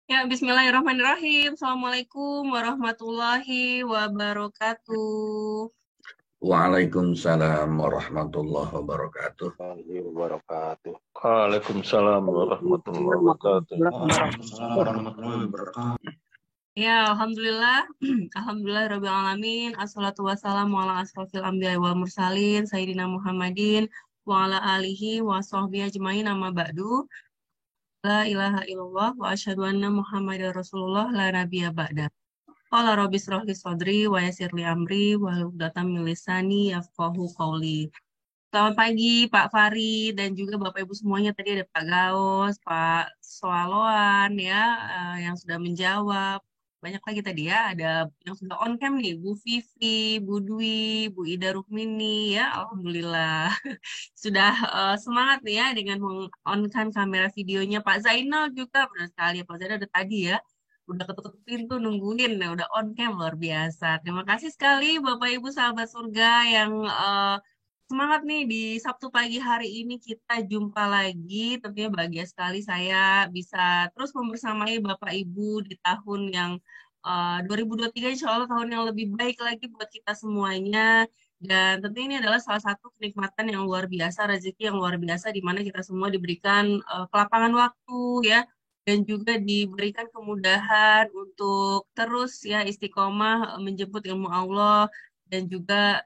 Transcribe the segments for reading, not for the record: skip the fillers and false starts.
Ya, bismillahirrahmanirrahim. Assalamualaikum warahmatullahi wabarakatuh. Waalaikumsalam warahmatullahi wabarakatuh. Warahmatullahi wabarakatuh. Waalaikumsalam warahmatullahi Waalaikumsalam wabarakatuh. warahmatullahi Waalaikumsalam wabarakatuh. warahmatullahi wabarakatuh. Ya, alhamdulillah. Alhamdulillah rabbil alamin. Assalatu wassalamu ala asrofil anbiya'i wal mursalin sayyidina Muhammadin wa ala alihi wa sahbihi ajmain amma ba'du. La ilaha illallah wa asyhadu anna Muhammadar Rasulullah la nabiyya ba'da. Qala rabbi israh li sadri wa yassir li amri wa hlul 'uqdatam min lisani yafqahu qawli. Selamat pagi Pak Fari dan juga Bapak Ibu semuanya. Tadi ada Pak Gaus, Pak Soaloan ya, yang sudah menjawab. Banyak lagi tadi ya, ada yang sudah on cam nih, Bu Vivi, Bu Dwi, Bu Ida Rukmini ya, Alhamdulillah. Sudah semangat nih ya dengan meng-on-kan kamera videonya. Pak Zainal juga, benar sekali ya Pak Zainal ada tadi ya. Udah ketuk pintu nungguin, ya, udah on cam luar biasa. Terima kasih sekali Bapak Ibu sahabat surga yang semangat nih di Sabtu pagi hari ini kita jumpa lagi. Tentunya bahagia sekali saya bisa terus membersamai Bapak Ibu di tahun yang 2023 insya Allah tahun yang lebih baik lagi buat kita semuanya. Dan tentu ini adalah salah satu kenikmatan yang luar biasa, rezeki yang luar biasa di mana kita semua diberikan kelapangan waktu ya dan juga diberikan kemudahan untuk terus ya istiqomah menjemput ilmu Allah dan juga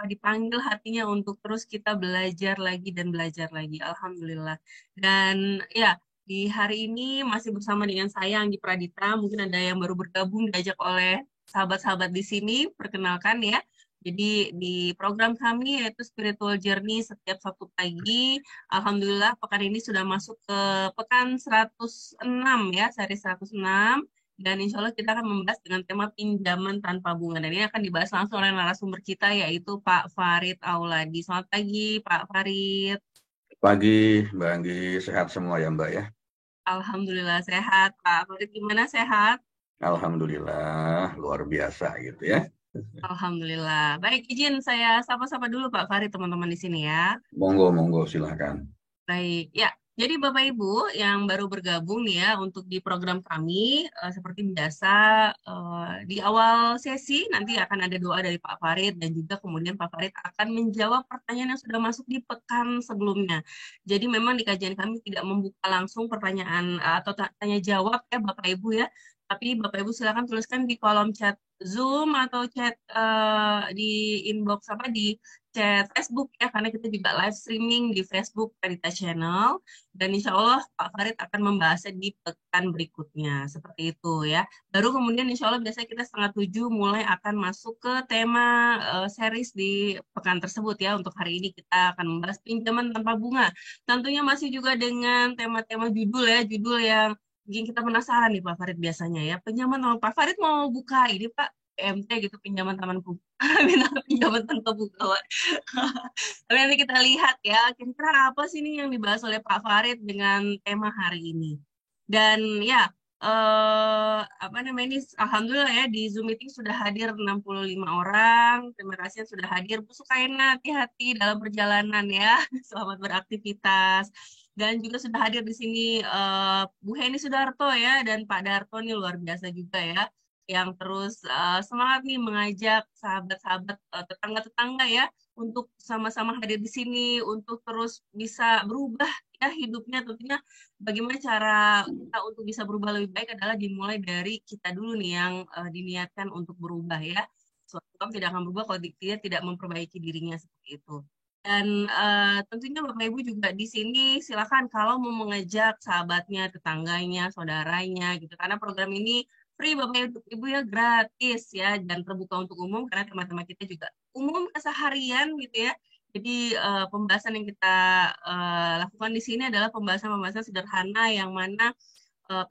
dipanggil hatinya untuk terus kita belajar lagi dan belajar lagi. Alhamdulillah. Dan ya di hari ini masih bersama dengan saya Anggi Pradita. Mungkin ada yang baru bergabung diajak oleh sahabat-sahabat di sini. Perkenalkan ya. Jadi di program kami yaitu Spiritual Journey setiap Sabtu pagi. Alhamdulillah pekan ini sudah masuk ke pekan 106 ya, seri 106. Dan insya Allah kita akan membahas dengan tema pinjaman tanpa bunga. Dan ini akan dibahas langsung oleh narasumber kita yaitu Pak Farid Auladi. Selamat pagi Pak Farid. Pagi, Mbak Anggi, sehat semua ya Mbak ya? Alhamdulillah sehat. Pak Farid gimana sehat? Alhamdulillah, luar biasa gitu ya. Alhamdulillah. Baik, izin saya sapa-sapa dulu Pak Farid teman-teman di sini ya. Monggo, monggo, silahkan. Baik, ya. Jadi Bapak Ibu yang baru bergabung nih ya untuk di program kami seperti biasa di awal sesi nanti akan ada doa dari Pak Farid dan juga kemudian Pak Farid akan menjawab pertanyaan yang sudah masuk di pekan sebelumnya. Jadi memang di kajian kami tidak membuka langsung pertanyaan atau tanya jawab ya Bapak Ibu ya. Tapi Bapak Ibu silakan tuliskan di kolom chat Zoom atau chat di inbox di chat Facebook ya, karena kita juga live streaming di Facebook Karita Channel. Dan insya Allah Pak Farid akan membahasnya di pekan berikutnya. Seperti itu ya. Baru kemudian insya Allah biasanya kita 6:30 mulai akan masuk ke tema series di pekan tersebut ya. Untuk hari ini kita akan membahas pinjaman tanpa bunga. Tentunya masih juga dengan tema-tema judul ya. Judul yang bikin kita penasaran nih Pak Farid biasanya ya. Pinjaman sama Pak Farid mau buka ini Pak PMT gitu pinjaman taman pinjaman tanpa bunga. Tapi nanti kita lihat ya, kira-kira apa sih nih yang dibahas oleh Pak Farid dengan tema hari ini. Dan ya, apa namanya ini, Alhamdulillah ya, di Zoom meeting sudah hadir 65 orang. Terima kasih yang sudah hadir. Bu Sukaina, hati-hati dalam perjalanan ya. Selamat beraktivitas. Dan juga sudah hadir di sini Bu Heni Sudarto ya, dan Pak Darto nih luar biasa juga ya yang terus semangat nih mengajak sahabat-sahabat tetangga-tetangga ya untuk sama-sama hadir di sini untuk terus bisa berubah ya hidupnya tentunya bagaimana cara kita untuk bisa berubah lebih baik adalah dimulai dari kita dulu nih yang diniatkan untuk berubah ya. Suatu orang tidak akan berubah kalau dia tidak memperbaiki dirinya seperti itu. Dan tentunya Bapak Ibu juga di sini silakan kalau mau mengajak sahabatnya, tetangganya, saudaranya gitu. Karena program ini free Bapak Ibu ya gratis ya dan terbuka untuk umum karena tema-tema kita juga umum keseharian gitu ya. Jadi pembahasan yang kita lakukan di sini adalah pembahasan-pembahasan sederhana yang mana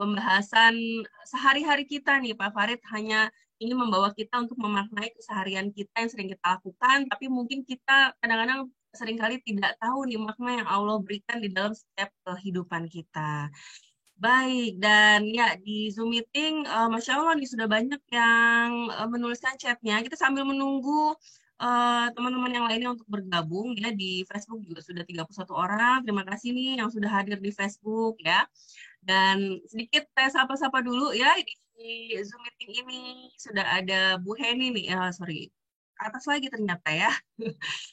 pembahasan sehari-hari kita nih Pak Farid hanya ini membawa kita untuk memaknai keseharian kita yang sering kita lakukan, tapi mungkin kita kadang-kadang seringkali tidak tahu nih makna yang Allah berikan di dalam setiap kehidupan kita. Baik, dan ya di Zoom meeting, Masya Allah nih sudah banyak yang menuliskan chatnya. Kita sambil menunggu teman-teman yang lainnya untuk bergabung ya di Facebook juga sudah 31 orang. Terima kasih nih yang sudah hadir di Facebook ya. Dan sedikit saya sapa-sapa dulu ya, di Zoom meeting ini sudah ada Bu Heni nih, sorry, ke atas lagi ternyata ya.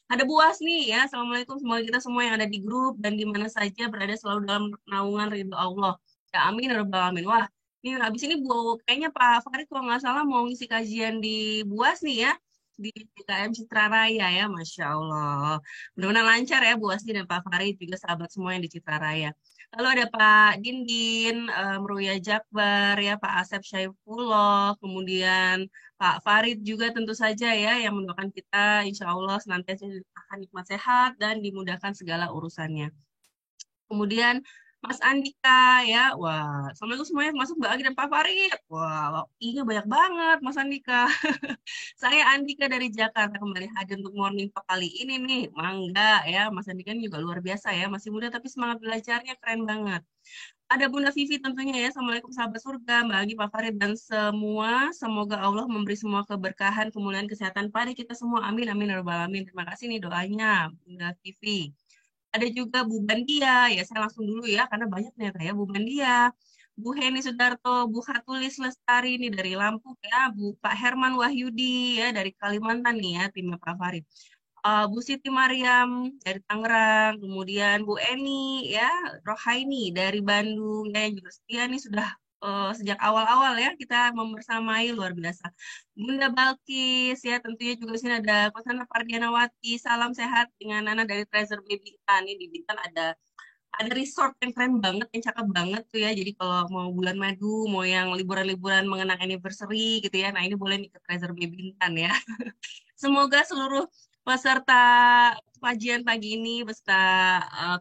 Ada Bu Asni ya, Assalamualaikum semua kita semua yang ada di grup dan di mana saja berada selalu dalam naungan ridho Allah. Ya amin, ya rabbal alamin. Wah, ini habis ini Bu, kayaknya Pak Farid kalau nggak salah mau ngisi kajian di Bu Asni ya, di DKM Citra Raya ya, Masya Allah. Mudah-mudahan lancar ya Bu Asni dan Pak Farid, juga sahabat semua yang di Citra Raya. Lalu ada Pak Dindin, Meruya Jakbar, ya Pak Asep Syaifullah, kemudian Pak Farid juga tentu saja ya yang mendoakan kita insya Allah senantiasa akan nikmat sehat dan dimudahkan segala urusannya. Kemudian Mas Andika ya, wah, assalamualaikum semuanya masuk Mbak Agi dan Pak Farid. Wah, ini banyak banget Mas Andika. Saya Andika dari Jakarta kembali hadir untuk morning talk kali ini nih. Mangga ya, Mas Andika ini juga luar biasa ya, masih muda tapi semangat belajarnya keren banget. Ada Bunda Vivi tentunya ya. Assalamualaikum sahabat surga, Mbak Agi, Pak Farid, dan semua. Semoga Allah memberi semua keberkahan, kemuliaan, kesehatan pada kita semua. Amin, amin, ya rabbal alamin. Terima kasih nih doanya, Bunda Vivi. Ada juga Bu Bandia, ya saya langsung dulu ya, karena banyak ternyata ya, Bu Bandia. Bu Heni Sudarto, Bu Hatulis Lestari nih dari Lampung ya, Pak Herman Wahyudi ya dari Kalimantan nih ya, timnya Pak Farid. Bu Siti Mariam dari Tangerang, kemudian Bu Eni ya, Rohaini dari Bandung, ya, yang juga setia nih sudah sejak awal-awal ya kita membersamai luar biasa. Bunda Balkis ya, tentunya juga di sini ada Kosana Pardianawati, salam sehat dengan Nana dari Treasure Baby Bintan. Ini di Bintan ada resort yang keren banget, yang cakep banget tuh ya. Jadi kalau mau bulan madu, mau yang liburan-liburan mengenang anniversary gitu ya, nah ini boleh nih ke Treasure Baby Bintan ya. Semoga seluruh peserta kajian pagi ini beserta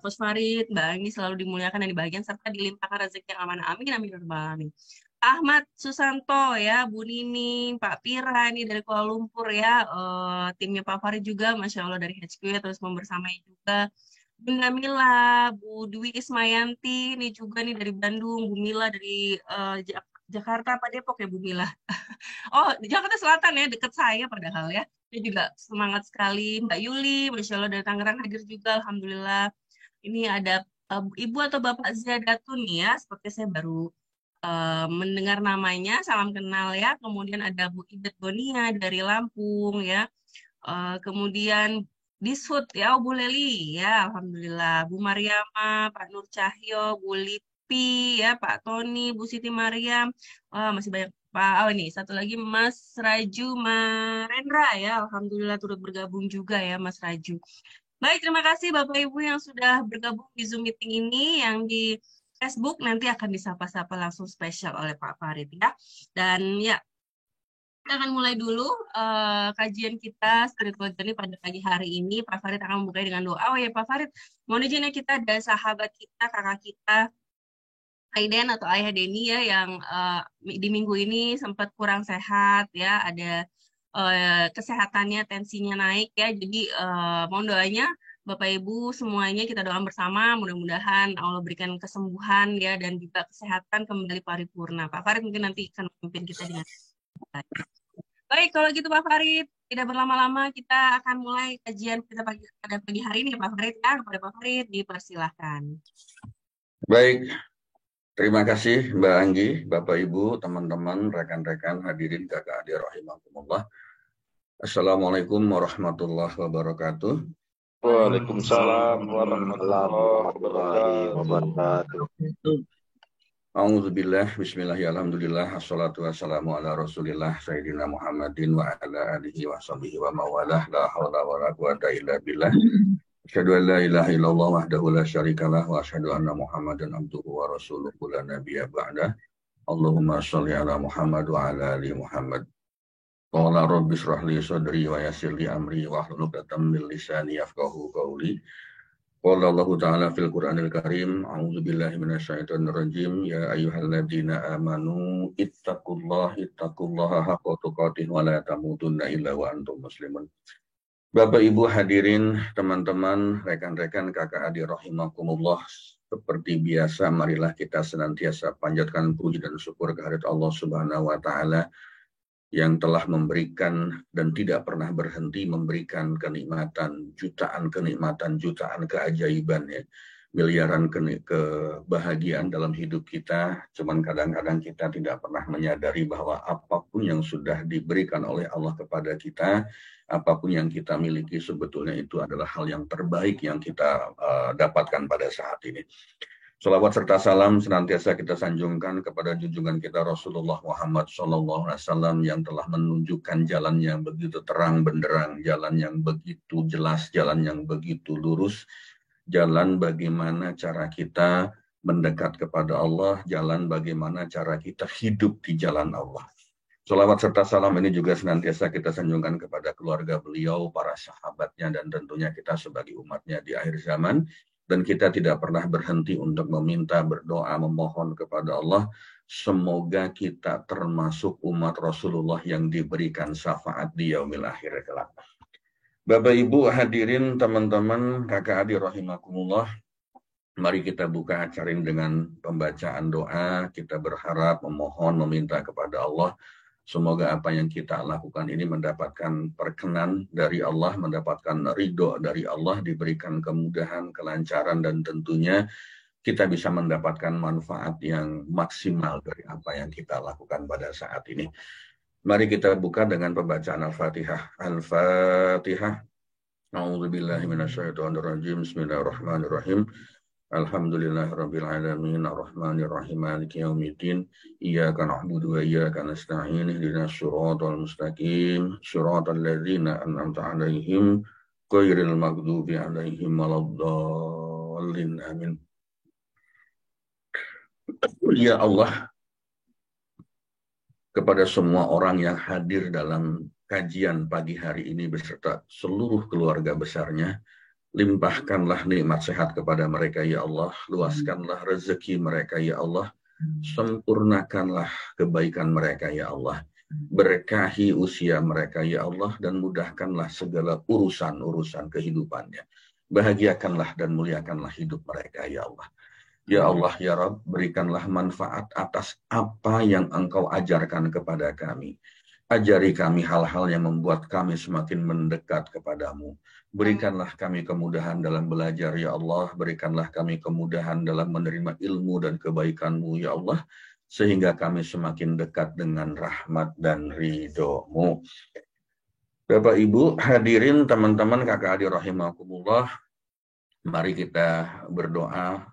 Coach Farid, Mbak Anggi selalu dimuliakan dan dibagian serta dilimpahkan rezeki yang aman. Amin, amin, ya rabbal alamin. Ahmad Susanto ya, Bu Nining, Pak Pira ini dari Kuala Lumpur ya, timnya Pak Farid juga, Masya Allah dari HQ ya, terus membersamai juga. Bunda Mila, Bu Dwi Ismayanti, ini juga nih dari Bandung, Bu Mila dari Jakarta, Pak Depok ya Bu Mila. Oh, di Jakarta Selatan ya, deket saya padahal ya. Dia juga semangat sekali. Mbak Yuli, Masya Allah dari Tangerang hadir juga, Alhamdulillah. Ini ada Ibu atau Bapak Ziadatun nih ya, seperti saya baru mendengar namanya, salam kenal ya. Kemudian ada Bu Ibet Bonia dari Lampung ya. Kemudian Dishut ya, Bu Leli ya, Alhamdulillah. Bu Mariama, Pak Nur Cahyo, Bu Lipi ya, Pak Tony, Bu Siti Mariam. Wah, masih banyak Pak. Oh ini satu lagi Mas Raju Marendra ya, Alhamdulillah turut bergabung juga ya Mas Raju. Baik, terima kasih Bapak Ibu yang sudah bergabung di Zoom meeting ini, yang di Facebook nanti akan disapa-sapa langsung spesial oleh Pak Farid ya. Dan ya, kita akan mulai dulu kajian kita spiritual journey pada pagi hari ini. Pak Farid akan membuka dengan doa. Oh ya Pak Farid, mohon izin ya, kita ada sahabat kita, kakak kita, Aiden atau Ayah Deni ya, yang di minggu ini sempat kurang sehat ya, ada kesehatannya, tensinya naik ya. Jadi mohon doanya Bapak Ibu semuanya kita doakan bersama, mudah-mudahan Allah berikan kesembuhan ya dan juga kesehatan kembali paripurna. Pak Farid mungkin nanti akan memimpin kita dengan baik. Baik, kalau gitu Pak Farid, tidak berlama-lama kita akan mulai kajian kita pada pagi hari ini Pak Farid ya. Kepada Pak Farid dipersilahkan. Baik, terima kasih Mbak Anggi, Bapak Ibu, teman-teman, rekan-rekan hadirin kakak adik rahimakumullah. Assalamualaikum warahmatullahi wabarakatuh. Waalaikumsalam warahmatullahi wabarakatuh. A'udzubillah, bismillah, alhamdulillah, assalatu wassalamu ala rasulillah, sayyidina Muhammadin wa ala alihi wa sahbihi wa mawalah, la hawla wa la quwata illa billah. Asyhadu an la ilaha illallah wahdahu la syarikalah wa asyhadu anna Muhammadan abduhu wa rasuluhu la nabiyya ba'dah. Allahumma shalli ala Muhammad wa ala ali Muhammad. Qala rabbi shrah li sadri wa yassir li amri wa hlul 'uqdatam min lisani yafqahu qawli. Qala Allah Ta'ala fil Qur'anil Karim, a'udzu billahi minasyaitonir rajim, ya ayyuhalladzina amanu ittaqullaha haqqa tuqatih wa la tamutunna illa wa antum muslimun. Bapak Ibu hadirin, teman-teman, rekan-rekan kakak adik rahimakumullah, seperti biasa marilah kita senantiasa panjatkan puji dan syukur kehadirat Allah Subhanahu wa taala yang telah memberikan dan tidak pernah berhenti memberikan kenikmatan, jutaan keajaiban ya. miliaran kebahagiaan dalam hidup kita. Cuman kadang-kadang kita tidak pernah menyadari bahwa apapun yang sudah diberikan oleh Allah kepada kita, apapun yang kita miliki sebetulnya itu adalah hal yang terbaik yang kita dapatkan pada saat ini. Salawat serta salam senantiasa kita sanjungkan kepada junjungan kita Rasulullah Muhammad SAW yang telah menunjukkan jalan yang begitu terang benderang, jalan yang begitu jelas, jalan yang begitu lurus, jalan bagaimana cara kita mendekat kepada Allah, jalan bagaimana cara kita hidup di jalan Allah. Salawat serta salam ini juga senantiasa kita sanjungkan kepada keluarga beliau, para sahabatnya, dan tentunya kita sebagai umatnya di akhir zaman. Dan kita tidak pernah berhenti untuk meminta, berdoa, memohon kepada Allah. Semoga kita termasuk umat Rasulullah yang diberikan syafaat di yaumil akhir kelak. Bapak Ibu hadirin, teman-teman, kakak adik rahimakumullah. Mari kita buka acara ini dengan pembacaan doa. Kita berharap, memohon, meminta kepada Allah. Semoga apa yang kita lakukan ini mendapatkan perkenan dari Allah, mendapatkan ridho dari Allah, diberikan kemudahan, kelancaran, dan tentunya kita bisa mendapatkan manfaat yang maksimal dari apa yang kita lakukan pada saat ini. Mari kita buka dengan pembacaan Al-Fatihah. Al-Fatihah. A'udzubillahi minasyaitonirrajim. Bismillahirrahmanirrahim. Alhamdulillahirabbil alamin arrahmanir rahim maliki yaumiddin iyyaka na'budu wa iyyaka nasta'in ihdinas siratal mustaqim siratal ladzina an'amta 'alaihim ghairil maghdubi 'alaihim waladdallin amin. Ya Allah, kepada semua orang yang hadir dalam kajian pagi hari ini beserta seluruh keluarga besarnya, limpahkanlah nikmat sehat kepada mereka, ya Allah. Luaskanlah rezeki mereka, ya Allah. Sempurnakanlah kebaikan mereka, ya Allah. Berkahi usia mereka, ya Allah. Dan mudahkanlah segala urusan-urusan kehidupannya. Bahagiakanlah dan muliakanlah hidup mereka, ya Allah. Ya Allah, ya Rabb, berikanlah manfaat atas apa yang Engkau ajarkan kepada kami. Ajari kami hal-hal yang membuat kami semakin mendekat kepadamu. Berikanlah kami kemudahan dalam belajar, ya Allah. Berikanlah kami kemudahan dalam menerima ilmu dan kebaikan-Mu, ya Allah. Sehingga kami semakin dekat dengan rahmat dan ridho-Mu. Bapak Ibu hadirin, teman-teman, kakak adik rahimakumullah. Mari kita berdoa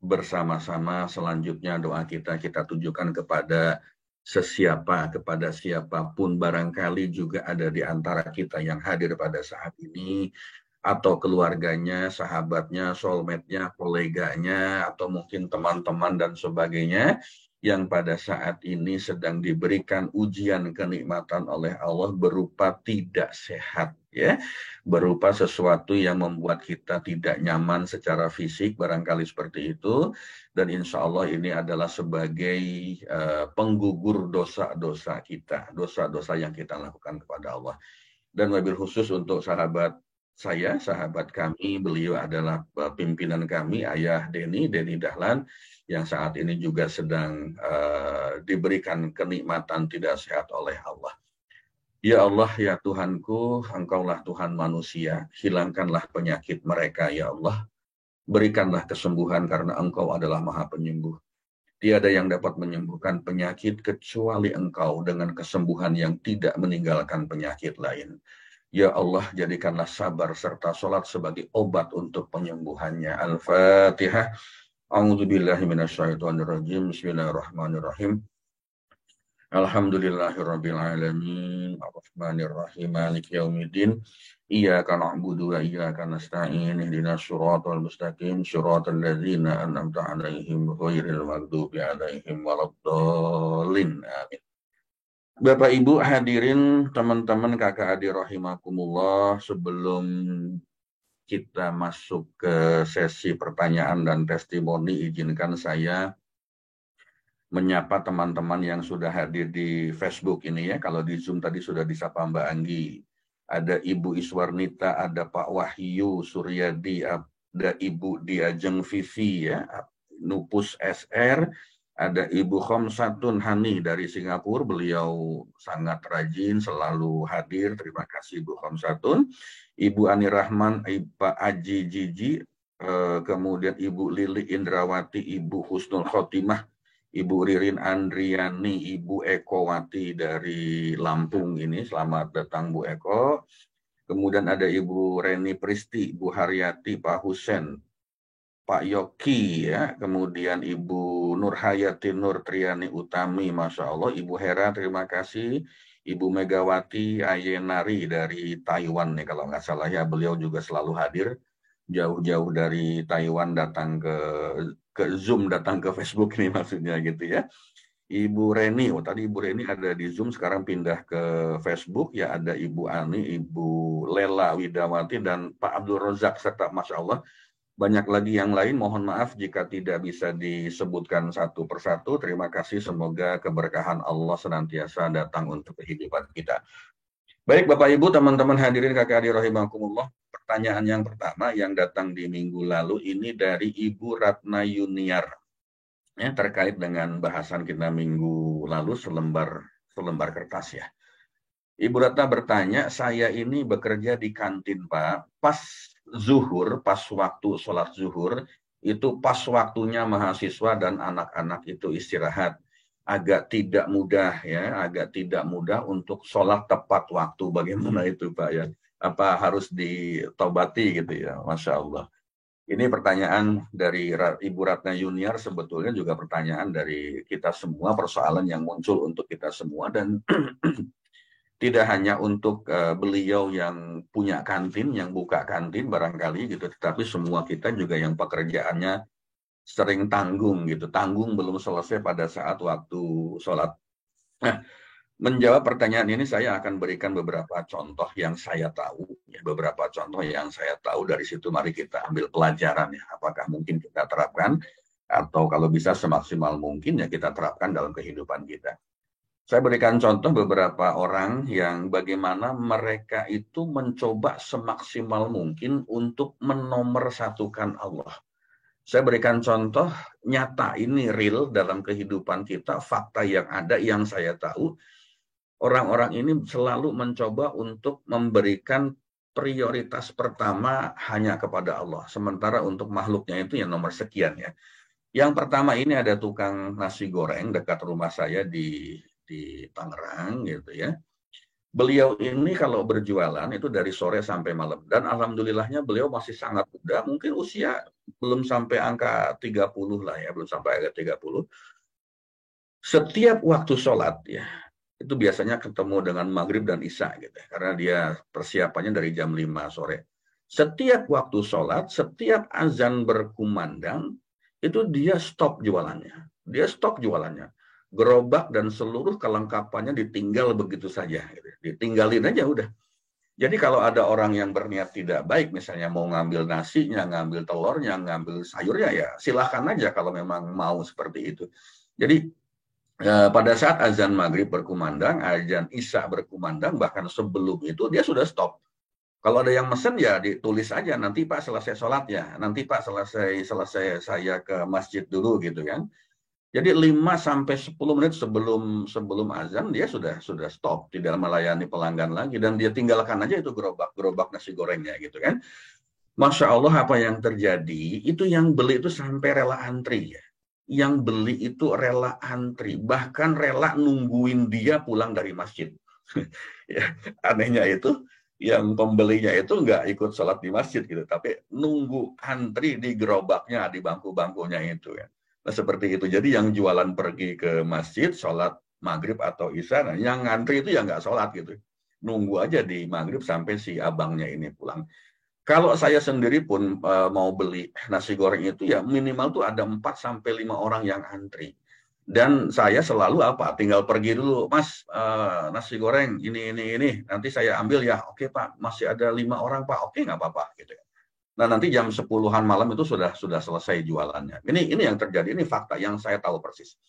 bersama-sama. Selanjutnya doa kita tujukan kepada kepada siapapun barangkali juga ada di antara kita yang hadir pada saat ini, atau keluarganya, sahabatnya, soulmate-nya, koleganya, atau mungkin teman-teman dan sebagainya, yang pada saat ini sedang diberikan ujian kenikmatan oleh Allah berupa tidak sehat, ya, berupa sesuatu yang membuat kita tidak nyaman secara fisik, barangkali seperti itu. Dan insya Allah ini adalah sebagai penggugur dosa-dosa kita, dosa-dosa yang kita lakukan kepada Allah. Dan wabil khusus untuk sahabat saya, sahabat kami, beliau adalah pimpinan kami, Ayah Denny Dahlan, yang saat ini juga sedang diberikan kenikmatan tidak sehat oleh Allah. Ya Allah, ya Tuhanku, Engkaulah Tuhan manusia, hilangkanlah penyakit mereka, ya Allah. Berikanlah kesembuhan karena Engkau adalah Maha Penyembuh. Tiada yang dapat menyembuhkan penyakit kecuali Engkau dengan kesembuhan yang tidak meninggalkan penyakit lain. Ya Allah, jadikanlah sabar serta sholat sebagai obat untuk penyembuhannya. Al-Fatihah. A'udzubillahi minasyaitonirrajim. Bismillahirrahmanirrahim. Alhamdulillahirabbil alamin arrahmanir rahim maliki yaumiddin iyyaka na'budu wa iyyaka nasta'in ihdinas siratal mustaqim siratal ladzina an'amta 'alaihim ghairil maghdubi 'alaihim waladdallin amin. Bapak Ibu hadirin, teman-teman, kakak adik rahimakumullah, sebelum kita masuk ke sesi pertanyaan dan testimoni, izinkan saya menyapa teman-teman yang sudah hadir di Facebook ini, ya. Kalau di Zoom tadi sudah disapa Mbak Anggi, ada Ibu Iswarnita, ada Pak Wahyu Suryadi, ada Ibu Diajeng Vivi, ya, Nupus SR, ada Ibu Khomsatun Hani dari Singapura, beliau sangat rajin, selalu hadir, terima kasih Ibu Khomsatun. Ibu Ani Rahman, Pak Aji Jiji, kemudian Ibu Lili Indrawati, Ibu Husnul Khotimah, Ibu Ririn Andriani, Ibu Ekowati dari Lampung ini. Selamat datang Bu Eko. Kemudian ada Ibu Reni Pristi, Bu Haryati, Pak Husen, Pak Yoki ya, kemudian Ibu Nurhayati Nur Triani Utami, Masya Allah, Ibu Hera terima kasih, Ibu Megawati Ayenari dari Taiwan nih kalau nggak salah ya, beliau juga selalu hadir, jauh-jauh dari Taiwan datang ke Zoom, datang ke Facebook ini maksudnya gitu ya. Ibu Reni, tadi Ibu Reni ada di Zoom, sekarang pindah ke Facebook ya, ada Ibu Ani, Ibu Lela Widawati, dan Pak Abdul Rozak, serta Masya Allah banyak lagi yang lain. Mohon maaf jika tidak bisa disebutkan satu persatu. Terima kasih, semoga keberkahan Allah senantiasa datang untuk kehidupan kita. Baik Bapak Ibu, teman-teman hadirin kakak adik rahimakumullah. Pertanyaan yang pertama yang datang di minggu lalu ini dari Ibu Ratna Yuniar. Ya, terkait dengan bahasan kita minggu lalu, selembar kertas ya. Ibu Ratna bertanya, saya ini bekerja di kantin Pak, pas zuhur, pas waktu sholat zuhur, itu pas waktunya mahasiswa dan anak-anak itu istirahat. Agak tidak mudah ya, agak tidak mudah untuk sholat tepat waktu. Bagaimana itu Pak ya? Apa harus ditobati gitu ya, Masya Allah. Ini pertanyaan dari Ibu Ratna Yuniar, sebetulnya juga pertanyaan dari kita semua, persoalan yang muncul untuk kita semua, dan tidak hanya untuk beliau yang punya kantin, yang buka kantin barangkali gitu, tetapi semua kita juga yang pekerjaannya sering tanggung gitu, tanggung belum selesai pada saat waktu sholat. Nah, menjawab pertanyaan ini saya akan berikan beberapa contoh yang saya tahu, ya, beberapa contoh yang saya tahu, dari situ mari kita ambil pelajaran ya, apakah mungkin kita terapkan, atau kalau bisa semaksimal mungkin ya kita terapkan dalam kehidupan kita. Saya berikan contoh beberapa orang yang bagaimana mereka itu mencoba semaksimal mungkin untuk menomorsatukan Allah. Saya berikan contoh nyata, ini real dalam kehidupan kita, fakta yang ada, yang saya tahu. Orang-orang ini selalu mencoba untuk memberikan prioritas pertama hanya kepada Allah. Sementara untuk makhluknya itu yang nomor sekian ya. Yang pertama ini ada tukang nasi goreng dekat rumah saya di Tangerang gitu ya. Beliau ini kalau berjualan itu dari sore sampai malam. Dan alhamdulillahnya beliau masih sangat muda. Mungkin usia belum sampai angka 30 lah ya. Belum sampai angka 30. Setiap waktu sholat ya, itu biasanya ketemu dengan maghrib dan isya gitu. Karena dia persiapannya dari jam 5 sore. Setiap waktu sholat, setiap azan berkumandang, itu dia stop jualannya. Dia stop jualannya. Gerobak dan seluruh kelengkapannya ditinggal begitu saja. Gitu. Ditinggalin aja udah. Jadi kalau ada orang yang berniat tidak baik, misalnya mau ngambil nasinya, ngambil telurnya, ngambil sayurnya, ya silahkan aja kalau memang mau seperti itu. Jadi pada saat azan maghrib berkumandang, azan isya berkumandang, bahkan sebelum itu dia sudah stop. Kalau ada yang mesen ya ditulis aja, nanti Pak selesai sholat ya, nanti Pak selesai saya ke masjid dulu gitu kan. Jadi 5-10 menit sebelum azan dia sudah stop, tidak melayani pelanggan lagi, dan dia tinggalkan aja itu gerobak nasi gorengnya gitu kan. Masya Allah, apa yang terjadi itu, yang beli itu sampai rela antri ya. Yang beli itu rela antri, bahkan rela nungguin dia pulang dari masjid. Ya, anehnya itu, yang pembelinya itu nggak ikut sholat di masjid gitu, tapi nunggu antri di gerobaknya, di bangku-bangkunya itu ya. Nah, seperti itu. Jadi yang jualan pergi ke masjid, sholat maghrib atau isya, nah, yang ngantri itu ya nggak sholat gitu. Nunggu aja di maghrib sampai si abangnya ini pulang. Kalau saya sendiri pun mau beli nasi goreng itu ya minimal tuh ada 4-5 orang yang antri. Dan saya selalu tinggal pergi dulu, Mas, nasi goreng ini, nanti saya ambil ya. Oke Pak, masih ada 5 orang Pak, oke nggak apa-apa gitu. Nah nanti jam 10-an malam itu sudah selesai jualannya. Ini yang terjadi, ini fakta yang saya tahu persis.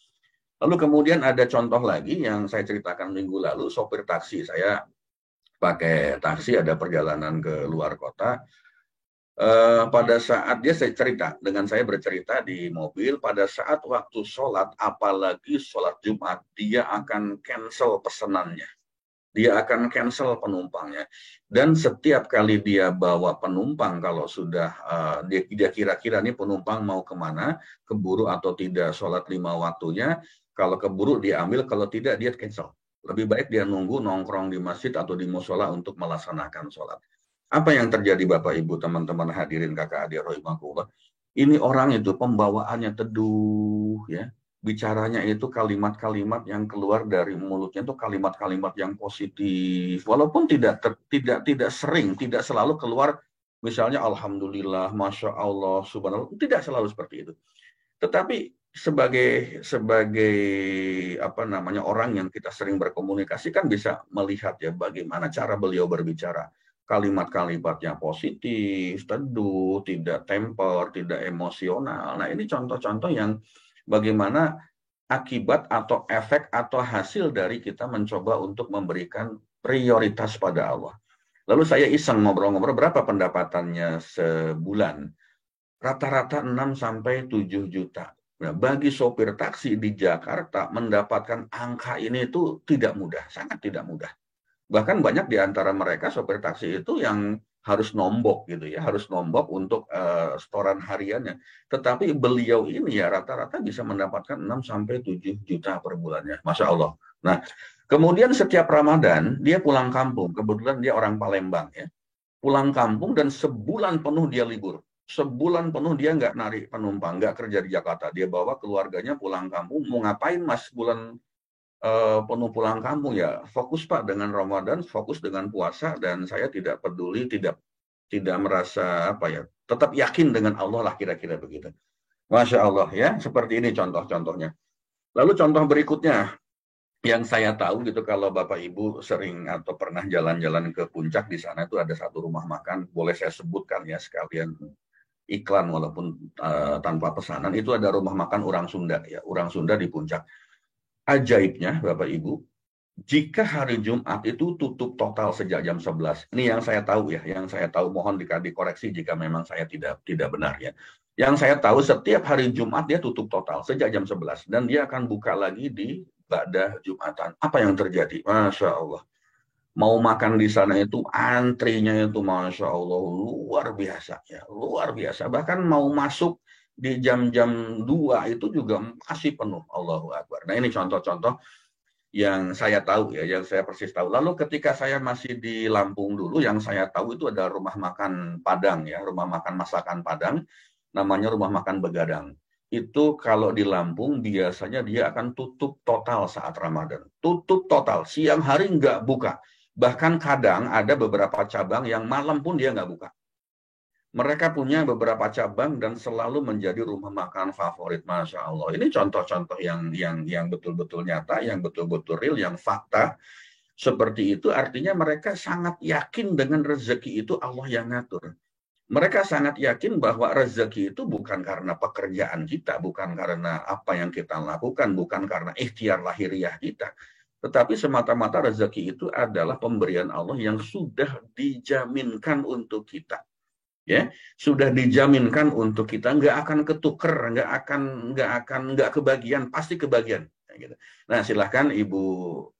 Lalu kemudian ada contoh lagi yang saya ceritakan minggu lalu, sopir taksi. Saya pakai taksi, ada perjalanan ke luar kota. Pada saat saya bercerita di mobil, pada saat waktu sholat, apalagi sholat Jumat, dia akan cancel pesanannya. dia akan cancel penumpangnya. Dan setiap kali dia bawa penumpang, kalau sudah dia kira-kira nih penumpang mau kemana, keburu atau tidak sholat 5 waktunya, kalau keburu dia ambil, kalau tidak dia cancel. Lebih baik dia nunggu nongkrong di masjid atau di musola untuk melaksanakan sholat. Apa yang terjadi Bapak Ibu, teman-teman hadirin kakak adik rahimahullah? Ini orang itu pembawaannya teduh, ya. Bicaranya itu kalimat-kalimat yang keluar dari mulutnya itu kalimat-kalimat yang positif, walaupun tidak sering, tidak selalu keluar misalnya alhamdulillah, masya Allah, subhanallah, tidak selalu seperti itu. Tetapi sebagai apa namanya orang yang kita sering berkomunikasi kan bisa melihat ya bagaimana cara beliau berbicara. Kalimat-kalimatnya positif, teduh, tidak temper, tidak emosional. Nah, ini contoh-contoh yang bagaimana akibat atau efek atau hasil dari kita mencoba untuk memberikan prioritas pada Allah. Lalu saya iseng ngobrol-ngobrol berapa pendapatannya sebulan. Rata-rata 6 sampai 7 juta. Nah, bagi sopir taksi di Jakarta mendapatkan angka ini itu tidak mudah, sangat tidak mudah. Bahkan banyak di antara mereka sopir taksi itu yang harus nombok gitu ya, harus nombok untuk setoran hariannya. Tetapi beliau ini ya rata-rata bisa mendapatkan 6 sampai 7 juta per bulannya. Masya Allah. Nah, kemudian setiap Ramadan dia pulang kampung. Kebetulan dia orang Palembang ya. Pulang kampung dan sebulan penuh dia libur. Sebulan penuh dia nggak narik penumpang, nggak kerja di Jakarta. Dia bawa keluarganya pulang kampung. Mau ngapain Mas bulan penuh pulang kampung ya, fokus Pak dengan Ramadan, fokus dengan puasa, dan saya tidak peduli, tidak merasa apa ya, tetap yakin dengan Allah lah kira-kira begitu. Masya Allah ya, seperti ini contoh-contohnya. Lalu contoh berikutnya yang saya tahu gitu, kalau Bapak Ibu sering atau pernah jalan-jalan ke Puncak, di sana itu ada satu rumah makan, boleh saya sebutkan ya sekalian iklan walaupun tanpa pesanan, itu ada rumah makan orang Sunda ya, orang Sunda di Puncak. Ajaibnya Bapak Ibu, jika hari Jumat itu tutup total sejak jam 11. Ini yang saya tahu ya, yang saya tahu, mohon dikoreksi jika memang saya tidak benar ya. Yang saya tahu setiap hari Jumat dia tutup total sejak jam 11 dan dia akan buka lagi di ba'da Jumatan. Apa yang terjadi? Masya Allah. Mau makan di sana itu antrinya itu Masya Allah luar biasa ya, luar biasa. Bahkan mau masuk di jam-jam 2 itu juga masih penuh. Allahu Akbar. Nah, ini contoh-contoh yang saya tahu ya, yang saya persis tahu. Lalu ketika saya masih di Lampung dulu, yang saya tahu itu ada rumah makan Padang ya, rumah makan masakan Padang, namanya rumah makan Begadang. Itu kalau di Lampung biasanya dia akan tutup total saat Ramadan. Tutup total, siang hari nggak buka. Bahkan kadang ada beberapa cabang yang malam pun dia nggak buka. Mereka punya beberapa cabang dan selalu menjadi rumah makan favorit, Masya Allah. Ini contoh-contoh yang betul-betul nyata, yang betul-betul real, yang fakta. Seperti itu artinya mereka sangat yakin dengan rezeki itu Allah yang ngatur. Mereka sangat yakin bahwa rezeki itu bukan karena pekerjaan kita, bukan karena apa yang kita lakukan, bukan karena ikhtiar lahiriah kita. Tetapi semata-mata rezeki itu adalah pemberian Allah yang sudah dijaminkan untuk kita. Ya, sudah dijaminkan untuk kita, nggak akan ketuker, nggak kebagian, pasti kebagian. Gitu. Nah, silahkan Ibu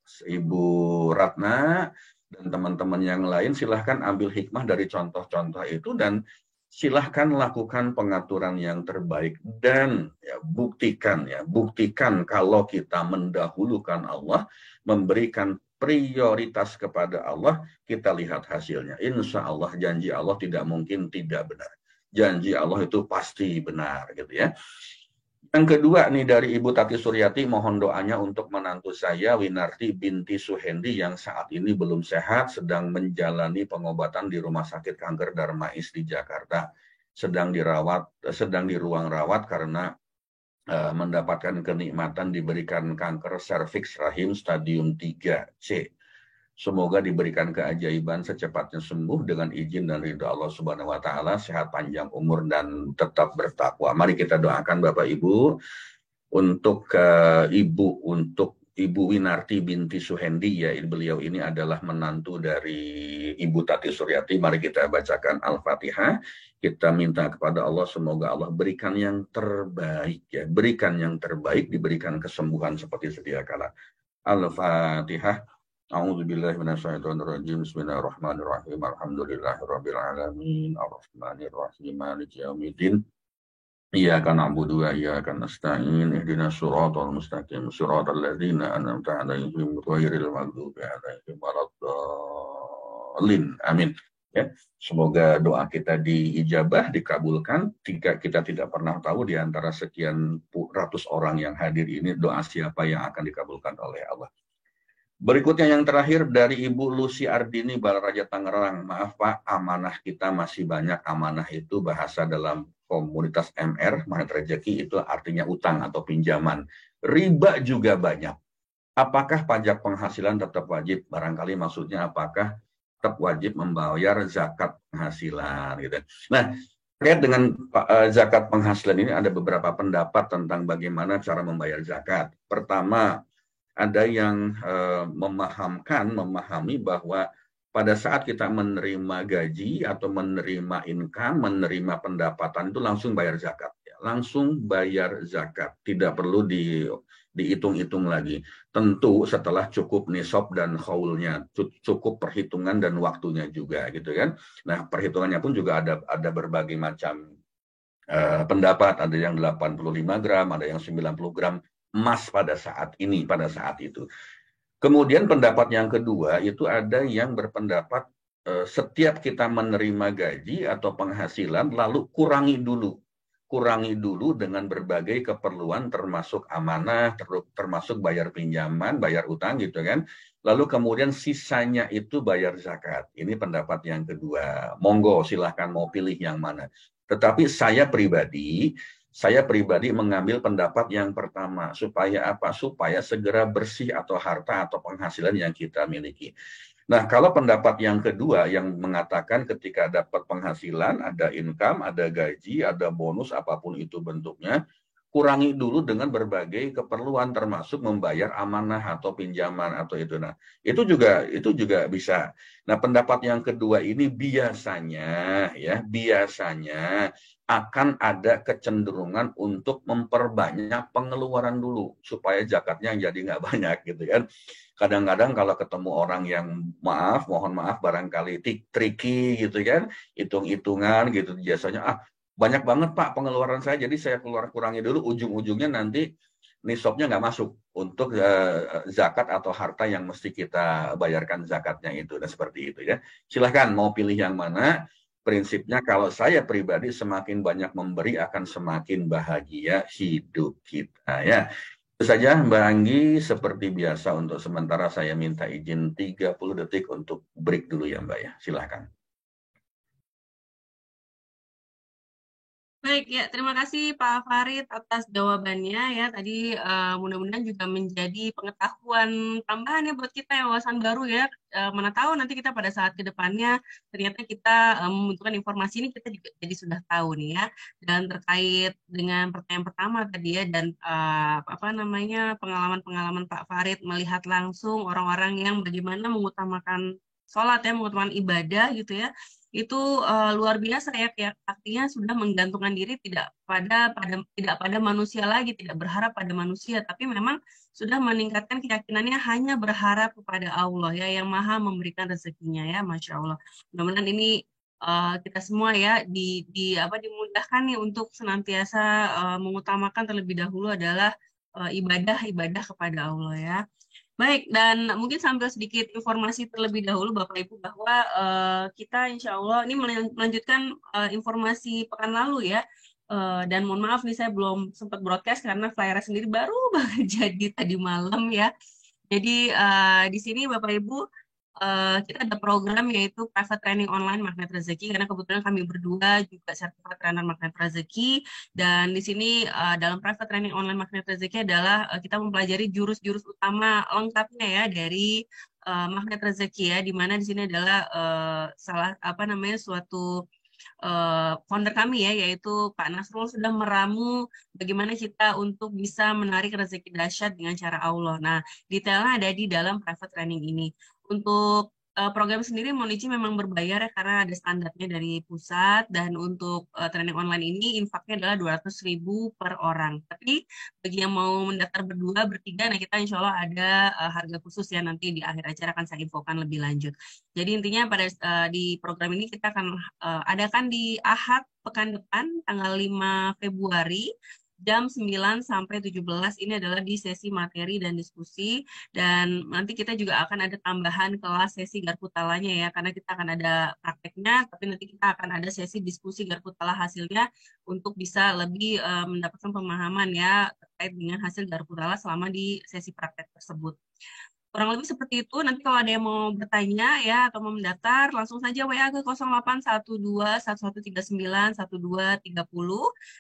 Ratna dan teman-teman yang lain, silahkan ambil hikmah dari contoh-contoh itu dan silahkan lakukan pengaturan yang terbaik dan ya, buktikan kalau kita mendahulukan Allah, memberikan prioritas kepada Allah, kita lihat hasilnya. Insya Allah janji Allah tidak mungkin tidak benar. Janji Allah itu pasti benar, gitu ya. Yang kedua nih dari Ibu Tati Suryati, mohon doanya untuk menantu saya Winarti binti Suhendi yang saat ini belum sehat, sedang menjalani pengobatan di Rumah Sakit Kanker Darmais di Jakarta. Sedang di ruang rawat karena mendapatkan kenikmatan diberikan kanker serviks rahim stadium 3C. Semoga diberikan keajaiban secepatnya sembuh dengan izin dan ridha Allah Subhanahu wa taala, sehat panjang umur dan tetap bertakwa. Mari kita doakan Bapak Ibu untuk Ibu Winarti binti Suhendi ya, beliau ini adalah menantu dari Ibu Tati Suryati. Mari kita bacakan Al-Fatihah. Kita minta kepada Allah semoga Allah berikan yang terbaik ya, berikan yang terbaik, diberikan kesembuhan seperti sedia kala. Al-Fatihah. A'udzubillahi minasyaitonirrajim. Bismillahirrahmanirrahim. Alhamdulillahirabbil alamin. Arrahmanirrahim. Maliki yaumiddin. Iyyaka na'budu wa iyyaka nasta'in. Ihdinas siratal mustaqim. Siratal ladzina an'amta 'alaihim ghairil maghdubi 'alaihim waladdallin. Amin. Ya, semoga doa kita diijabah, dikabulkan. Jika kita tidak pernah tahu di antara sekian ratus orang yang hadir ini doa siapa yang akan dikabulkan oleh Allah. Berikutnya yang terakhir dari Ibu Lucy Ardini, Balaraja Tangerang. Maaf Pak, amanah kita masih banyak. Amanah itu bahasa dalam komunitas MR, magnet rezeki, itu artinya utang atau pinjaman. Riba juga banyak. Apakah pajak penghasilan tetap wajib? Barangkali maksudnya apakah tetap wajib membayar zakat penghasilan gitu. Nah, terkait dengan zakat penghasilan ini ada beberapa pendapat tentang bagaimana cara membayar zakat. Pertama, ada yang memahami bahwa pada saat kita menerima gaji atau menerima income, menerima pendapatan itu langsung bayar zakat. Ya. Langsung bayar zakat, tidak perlu dihitung-hitung lagi. Tentu setelah cukup nisab dan haulnya, cukup perhitungan dan waktunya juga gitu kan. Nah, perhitungannya pun juga ada berbagai macam pendapat, ada yang 85 gram, ada yang 90 gram emas pada saat ini, pada saat itu. Kemudian pendapat yang kedua itu ada yang berpendapat setiap kita menerima gaji atau penghasilan lalu kurangi dulu dengan berbagai keperluan termasuk amanah, termasuk bayar pinjaman, bayar utang gitu kan. Lalu kemudian sisanya itu bayar zakat. Ini pendapat yang kedua. Monggo silahkan mau pilih yang mana. Tetapi saya pribadi mengambil pendapat yang pertama. Supaya apa? Supaya segera bersih atau harta atau penghasilan yang kita miliki. Nah, kalau pendapat yang kedua yang mengatakan ketika dapat penghasilan, ada income, ada gaji, ada bonus, apapun itu bentuknya, kurangi dulu dengan berbagai keperluan termasuk membayar amanah atau pinjaman atau itu. Nah, itu juga bisa. Nah, pendapat yang kedua ini biasanya akan ada kecenderungan untuk memperbanyak pengeluaran dulu supaya zakatnya jadi nggak banyak gitu kan. Kadang-kadang kalau ketemu orang yang mohon maaf barangkali tricky gitu kan, hitung-hitungan gitu biasanya banyak banget Pak pengeluaran saya, jadi saya kurangi dulu, ujung-ujungnya nanti nisabnya nggak masuk untuk zakat atau harta yang mesti kita bayarkan zakatnya itu, dan seperti itu ya. Silahkan mau pilih yang mana. Prinsipnya kalau saya pribadi semakin banyak memberi akan semakin bahagia hidup kita ya. Itu saja Mbak Anggi, seperti biasa untuk sementara saya minta izin 30 detik untuk break dulu ya Mbak ya. Silahkan. Baik, ya terima kasih Pak Farid atas jawabannya ya. Tadi mudah-mudahan juga menjadi pengetahuan tambahan ya buat kita ya, wawasan baru ya. Mana tahu nanti kita pada saat kedepannya ternyata kita membutuhkan informasi ini kita juga jadi sudah tahu nih ya. Dan terkait dengan pertanyaan pertama tadi ya dan apa namanya pengalaman-pengalaman Pak Farid melihat langsung orang-orang yang bagaimana mengutamakan sholat ya, mengutamakan ibadah gitu ya, itu luar biasa ya, artinya sudah menggantungkan diri tidak pada manusia lagi, tidak berharap pada manusia, tapi memang sudah meningkatkan keyakinannya hanya berharap kepada Allah ya yang Maha memberikan rezekinya ya, Masya Allah. Mudah-mudahan ini kita semua ya dimudahkan nih untuk senantiasa mengutamakan terlebih dahulu adalah ibadah kepada Allah ya. Baik, dan mungkin sambil sedikit informasi terlebih dahulu Bapak Ibu bahwa kita insya Allah ini melanjutkan informasi pekan lalu ya. Dan mohon maaf nih saya belum sempat broadcast karena flyer sendiri baru banget jadi tadi malam ya. Jadi di sini Bapak Ibu kita ada program yaitu private training online Magnet Rezeki karena kebetulan kami berdua juga sertifikat trainer Magnet Rezeki, dan di sini dalam private training online Magnet Rezeki adalah kita mempelajari jurus-jurus utama lengkapnya ya dari Magnet Rezeki ya, di mana di sini adalah suatu founder kami ya, yaitu Pak Nasrul sudah meramu bagaimana kita untuk bisa menarik rezeki dahsyat dengan cara Allah. Nah, detailnya ada di dalam private training ini. Untuk program sendiri Monici memang berbayar ya karena ada standarnya dari pusat, dan untuk training online ini infaknya adalah 200.000 per orang. Tapi bagi yang mau mendaftar berdua, bertiga, nah kita insya Allah ada harga khusus ya, nanti di akhir acara akan saya infokan lebih lanjut. Jadi intinya di program ini kita akan adakan di Ahad pekan depan tanggal 5 Februari jam 9 sampai 17. Ini adalah di sesi materi dan diskusi, dan nanti kita juga akan ada tambahan kelas sesi Garputalanya ya, karena kita akan ada prakteknya, tapi nanti kita akan ada sesi diskusi Garputala hasilnya untuk bisa lebih mendapatkan pemahaman ya terkait dengan hasil Garputala selama di sesi praktek tersebut. Kurang lebih seperti itu. Nanti kalau ada yang mau bertanya ya atau mau mendaftar, langsung saja WA ke 081211391230.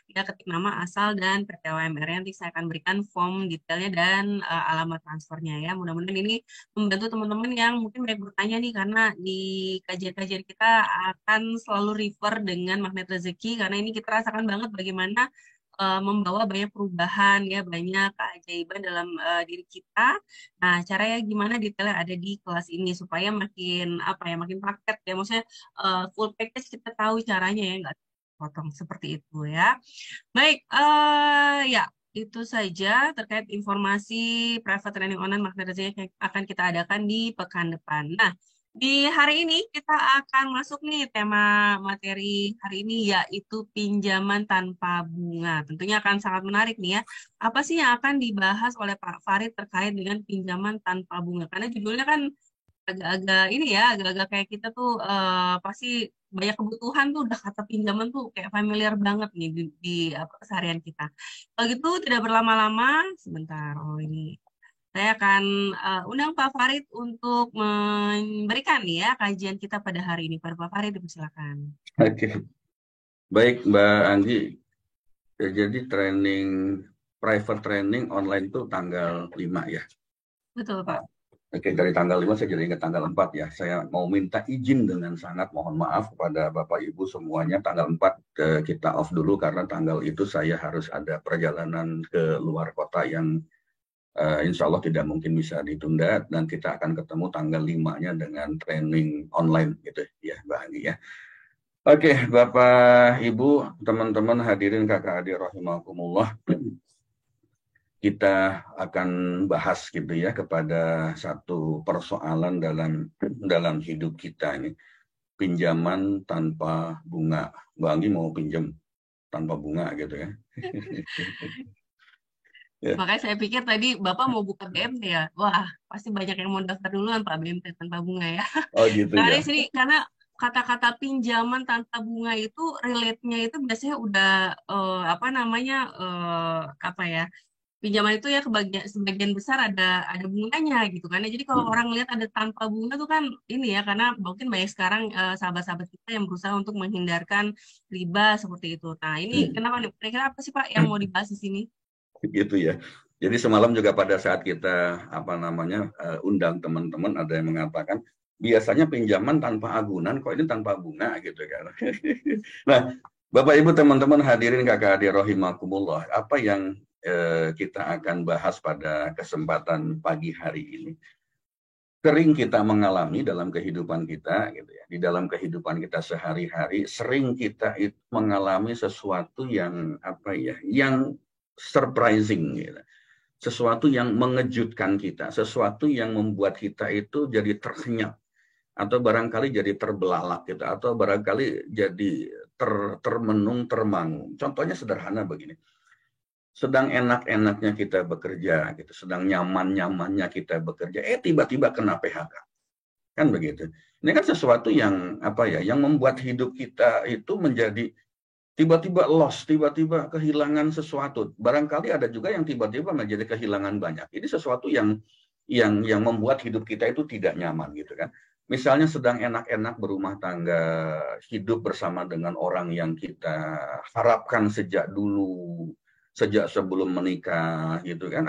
Ya, ketik nama, asal, dan PT UMR. Nanti saya akan berikan form detailnya dan alamat transfernya ya. Mudah-mudahan ini membantu teman-teman yang mungkin banyak bertanya nih, karena di kajian-kajian kita akan selalu refer dengan magnet rezeki, karena ini kita rasakan banget bagaimana membawa banyak perubahan ya, banyak keajaiban dalam diri kita. Nah, caranya gimana detailnya ada di kelas ini supaya makin apa ya, makin paket ya, maksudnya full package, kita tahu caranya ya, nggak potong seperti itu ya. Baik, ya itu saja terkait informasi private training online magnet rezeki yang akan kita adakan di pekan depan. Nah, di hari ini kita akan masuk nih tema materi hari ini, yaitu pinjaman tanpa bunga. Tentunya akan sangat menarik nih ya. Apa sih yang akan dibahas oleh Pak Farid terkait dengan pinjaman tanpa bunga? Karena judulnya kan agak-agak ini ya, agak-agak kayak kita tuh pasti banyak kebutuhan tuh, udah kata pinjaman tuh kayak familiar banget nih di apa, keseharian kita. Kalau gitu tidak berlama-lama, sebentar. Oh ini saya akan undang Pak Farid untuk memberikan nih ya kajian kita pada hari ini. Pak Farid, dipersilakan. Oke, baik Mbak Anggi. Jadi private training online itu tanggal 5 ya. Betul Pak. Oke, dari tanggal 5 saya jadi ingat tanggal 4 ya. Saya mau minta izin dengan sangat mohon maaf kepada Bapak Ibu semuanya. Tanggal 4 kita off dulu karena tanggal itu saya harus ada perjalanan ke luar kota yang insya Allah tidak mungkin bisa ditunda, dan kita akan ketemu tanggal 5-nya dengan training online gitu ya Mbak Anggi ya. Oke, Bapak, Ibu, teman-teman hadirin kakak adik rahimakumullah. Kita akan bahas gitu ya kepada satu persoalan dalam hidup kita ini. Pinjaman tanpa bunga. Mbak Anggi mau pinjam tanpa bunga gitu ya. Ya. Makanya saya pikir tadi Bapak mau buka BMT ya. Wah, pasti banyak yang mau daftar duluan Pak, BMT tanpa bunga ya. Oh gitu Nah, ya. di sini karena kata-kata pinjaman tanpa bunga itu relate-nya itu biasanya udah apa namanya, apa ya? Pinjaman itu ya sebagian besar ada bunganya gitu kan ya. Jadi kalau orang lihat ada tanpa bunga tuh kan ini ya, karena mungkin banyak sekarang sahabat-sahabat kita yang berusaha untuk menghindarkan riba seperti itu. Nah, ini kenapa nih? Kira-kira apa sih Pak yang mau dibahas di sini? Gitu ya. Jadi semalam juga pada saat kita undang teman-teman, ada yang mengatakan biasanya pinjaman tanpa agunan, kok ini tanpa bunga gitu kan. Nah, Bapak Ibu teman-teman hadirin kakak adik rahimakumullah, apa yang kita akan bahas pada kesempatan pagi hari ini? Sering kita mengalami dalam kehidupan kita gitu ya. Di dalam kehidupan kita sehari-hari sering kita itu mengalami sesuatu yang yang surprising gitu. Sesuatu yang mengejutkan kita, sesuatu yang membuat kita itu jadi tersenyap, atau barangkali jadi terbelalak gitu, atau barangkali jadi termenung, termangu. Contohnya sederhana begini. Sedang enak-enaknya kita bekerja gitu, sedang nyaman-nyamannya kita bekerja, tiba-tiba kena PHK. Kan begitu. Ini kan sesuatu yang yang membuat hidup kita itu menjadi tiba-tiba loss, tiba-tiba kehilangan sesuatu. Barangkali ada juga yang tiba-tiba menjadi kehilangan banyak. Ini sesuatu yang membuat hidup kita itu tidak nyaman gitu kan. Misalnya sedang enak-enak berumah tangga, hidup bersama dengan orang yang kita harapkan sejak dulu, sejak sebelum menikah gitu kan.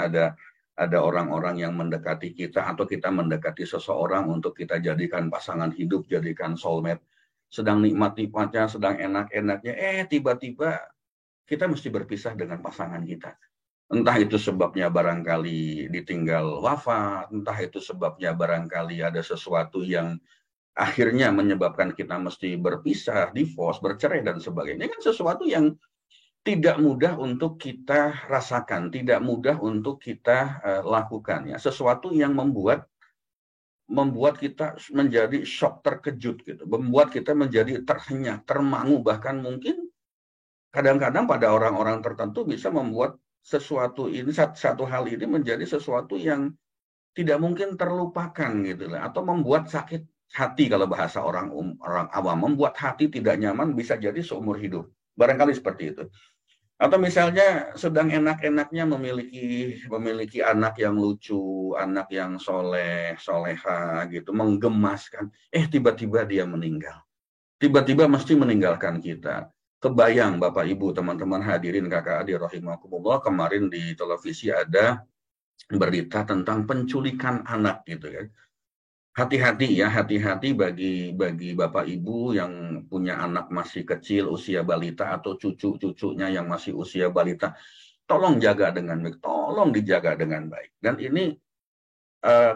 Ada orang-orang yang mendekati kita, atau kita mendekati seseorang untuk kita jadikan pasangan hidup, jadikan soulmate. Sedang nikmat-nikmatnya, sedang enak-enaknya, tiba-tiba kita mesti berpisah dengan pasangan kita. Entah itu sebabnya barangkali ditinggal wafat, entah itu sebabnya barangkali ada sesuatu yang akhirnya menyebabkan kita mesti berpisah, divorce, bercerai dan sebagainya. Ini kan sesuatu yang tidak mudah untuk kita rasakan, tidak mudah untuk kita lakukan, ya. Sesuatu yang membuat kita menjadi shock, terkejut gitu, membuat kita menjadi terhenyak, termangu, bahkan mungkin kadang-kadang pada orang-orang tertentu bisa membuat sesuatu ini, satu hal ini menjadi sesuatu yang tidak mungkin terlupakan gitu lah, atau membuat sakit hati kalau bahasa orang awam, membuat hati tidak nyaman bisa jadi seumur hidup. Barangkali seperti itu. Atau misalnya sedang enak-enaknya memiliki anak yang lucu, anak yang soleha gitu, menggemaskan. Tiba-tiba dia meninggal. Tiba-tiba mesti meninggalkan kita. Kebayang Bapak Ibu, teman-teman hadirin kakak adik rahimakumullah, kemarin di televisi ada berita tentang penculikan anak gitu kan. Hati-hati ya, hati-hati bagi Bapak Ibu yang punya anak masih kecil, usia balita, atau cucu-cucunya yang masih usia balita. Tolong jaga dengan baik, tolong dijaga dengan baik. Dan ini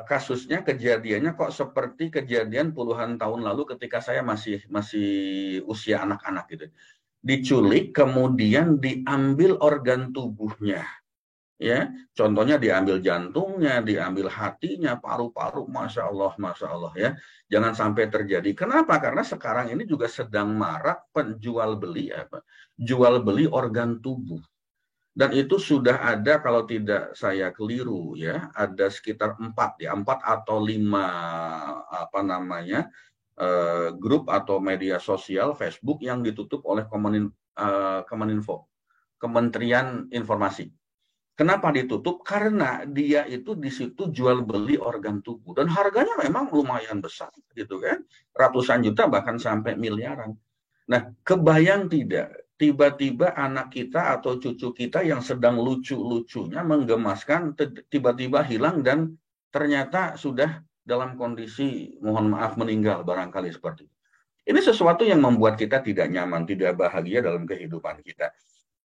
kasusnya, kejadiannya kok seperti kejadian puluhan tahun lalu ketika saya masih usia anak-anak gitu. Diculik, kemudian diambil organ tubuhnya. Ya, contohnya diambil jantungnya, diambil hatinya, paru-paru, masya Allah ya. Jangan sampai terjadi. Kenapa? Karena sekarang ini juga sedang marak penjual jual beli organ tubuh. Dan itu sudah ada, kalau tidak saya keliru ya, ada sekitar 4 atau 5 grup atau media sosial Facebook yang ditutup oleh Kominfo, Kementerian Informasi. Kenapa ditutup? Karena dia itu di situ jual beli organ tubuh dan harganya memang lumayan besar gitu kan, ratusan juta bahkan sampai miliaran. Nah, kebayang tidak tiba-tiba anak kita atau cucu kita yang sedang lucu-lucunya menggemaskan tiba-tiba hilang dan ternyata sudah dalam kondisi mohon maaf meninggal, barangkali seperti itu. Ini sesuatu yang membuat kita tidak nyaman, tidak bahagia dalam kehidupan kita.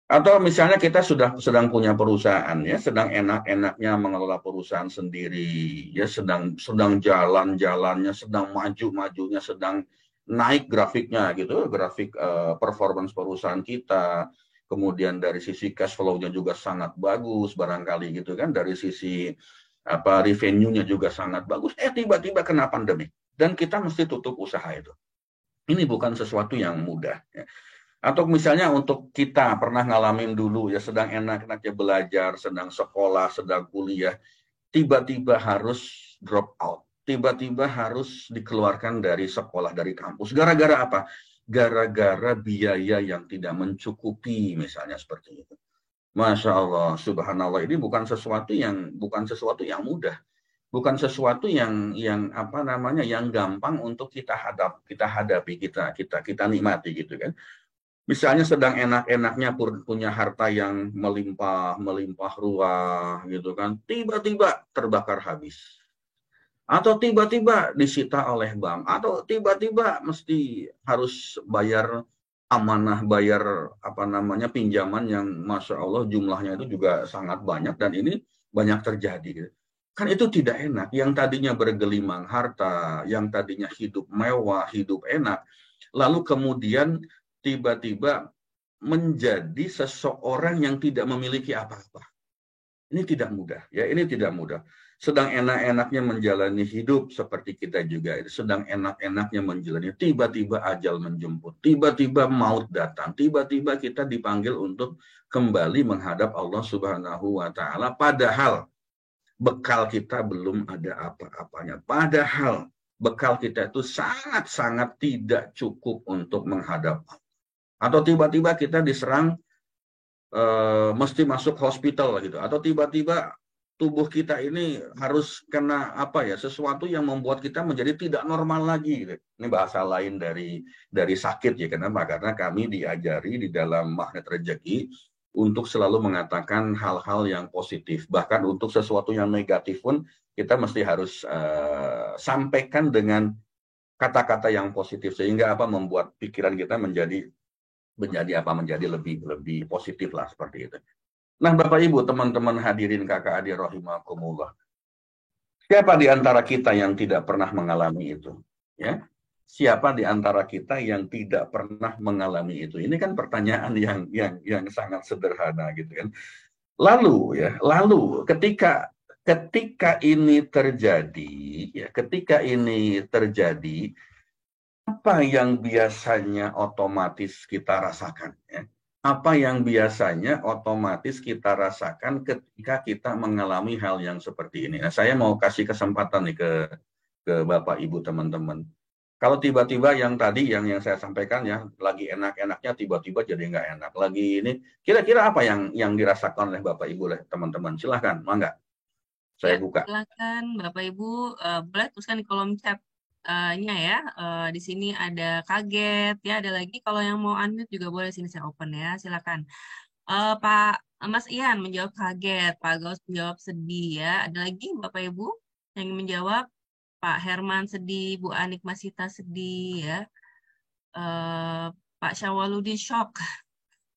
Atau misalnya kita sedang punya perusahaan ya, sedang enak-enaknya mengelola perusahaan sendiri ya, sedang jalan-jalannya, sedang maju-majunya, sedang naik grafiknya gitu, grafik performance perusahaan kita. Kemudian dari sisi cash flow-nya juga sangat bagus barangkali gitu kan, dari sisi revenue-nya juga sangat bagus. Tiba-tiba kena pandemi dan kita mesti tutup usaha itu. Ini bukan sesuatu yang mudah ya. Atau misalnya untuk kita pernah ngalamin dulu ya, sedang enak-enaknya belajar, sedang sekolah, sedang kuliah, tiba-tiba harus drop out, tiba-tiba harus dikeluarkan dari sekolah, dari kampus. Gara-gara apa? Gara-gara biaya yang tidak mencukupi, misalnya seperti itu. Masya Allah, subhanallah, ini bukan sesuatu yang mudah, bukan sesuatu yang gampang untuk kita hadapi, kita nikmati gitu kan. Misalnya sedang enak-enaknya punya harta yang melimpah ruah gitu kan, tiba-tiba terbakar habis. Atau tiba-tiba disita oleh bank, atau tiba-tiba mesti harus bayar amanah, bayar pinjaman yang Masya Allah jumlahnya itu juga sangat banyak, dan ini banyak terjadi. Kan itu tidak enak, yang tadinya bergelimang harta, yang tadinya hidup mewah, hidup enak, lalu kemudian tiba-tiba menjadi seseorang yang tidak memiliki apa-apa. Ini tidak mudah, ya. Ini tidak mudah. Sedang enak-enaknya menjalani hidup seperti kita juga, sedang enak-enaknya menjalani, tiba-tiba ajal menjemput, tiba-tiba maut datang, tiba-tiba kita dipanggil untuk kembali menghadap Allah Subhanahu wa Ta'ala, padahal bekal kita belum ada apa-apanya, padahal bekal kita itu sangat-sangat tidak cukup untuk menghadap Allah. Atau tiba-tiba kita diserang, mesti masuk hospital gitu, atau tiba-tiba tubuh kita ini harus kena sesuatu yang membuat kita menjadi tidak normal lagi gitu. Ini bahasa lain dari sakit ya. Kenapa? Karena kami diajari di dalam magnet rezeki untuk selalu mengatakan hal-hal yang positif, bahkan untuk sesuatu yang negatif pun kita mesti harus sampaikan dengan kata-kata yang positif, sehingga membuat pikiran kita menjadi lebih positif lah, seperti itu. Nah, Bapak Ibu, teman-teman hadirin kakak adik rahimakumullah, siapa di antara kita yang tidak pernah mengalami itu? Ya, siapa di antara kita yang tidak pernah mengalami itu? Ini kan pertanyaan yang sangat sederhana gitu kan. Lalu ketika ini terjadi, ya, ketika ini terjadi, apa yang biasanya otomatis kita rasakan? Ya? Apa yang biasanya otomatis kita rasakan ketika kita mengalami hal yang seperti ini? Nah, saya mau kasih kesempatan nih ke Bapak Ibu teman-teman. Kalau tiba-tiba yang tadi yang saya sampaikan ya, lagi enak-enaknya tiba-tiba jadi nggak enak. Lagi ini, kira-kira apa yang dirasakan oleh Bapak Ibu, oleh teman-teman? Silahkan, mangga. Saya Ya, buka. silakan Bapak Ibu boleh tuliskan di kolom chat-nya ya. Di sini ada kaget ya, ada lagi kalau yang mau unmute juga boleh, sini saya open ya. Silakan. Pak Mas Ian menjawab kaget, Pak Gaus menjawab sedih ya. Ada lagi Bapak Ibu yang menjawab? Pak Herman sedih, Bu Anik Masita sedih ya. Eh, Pak Syawaludin shock,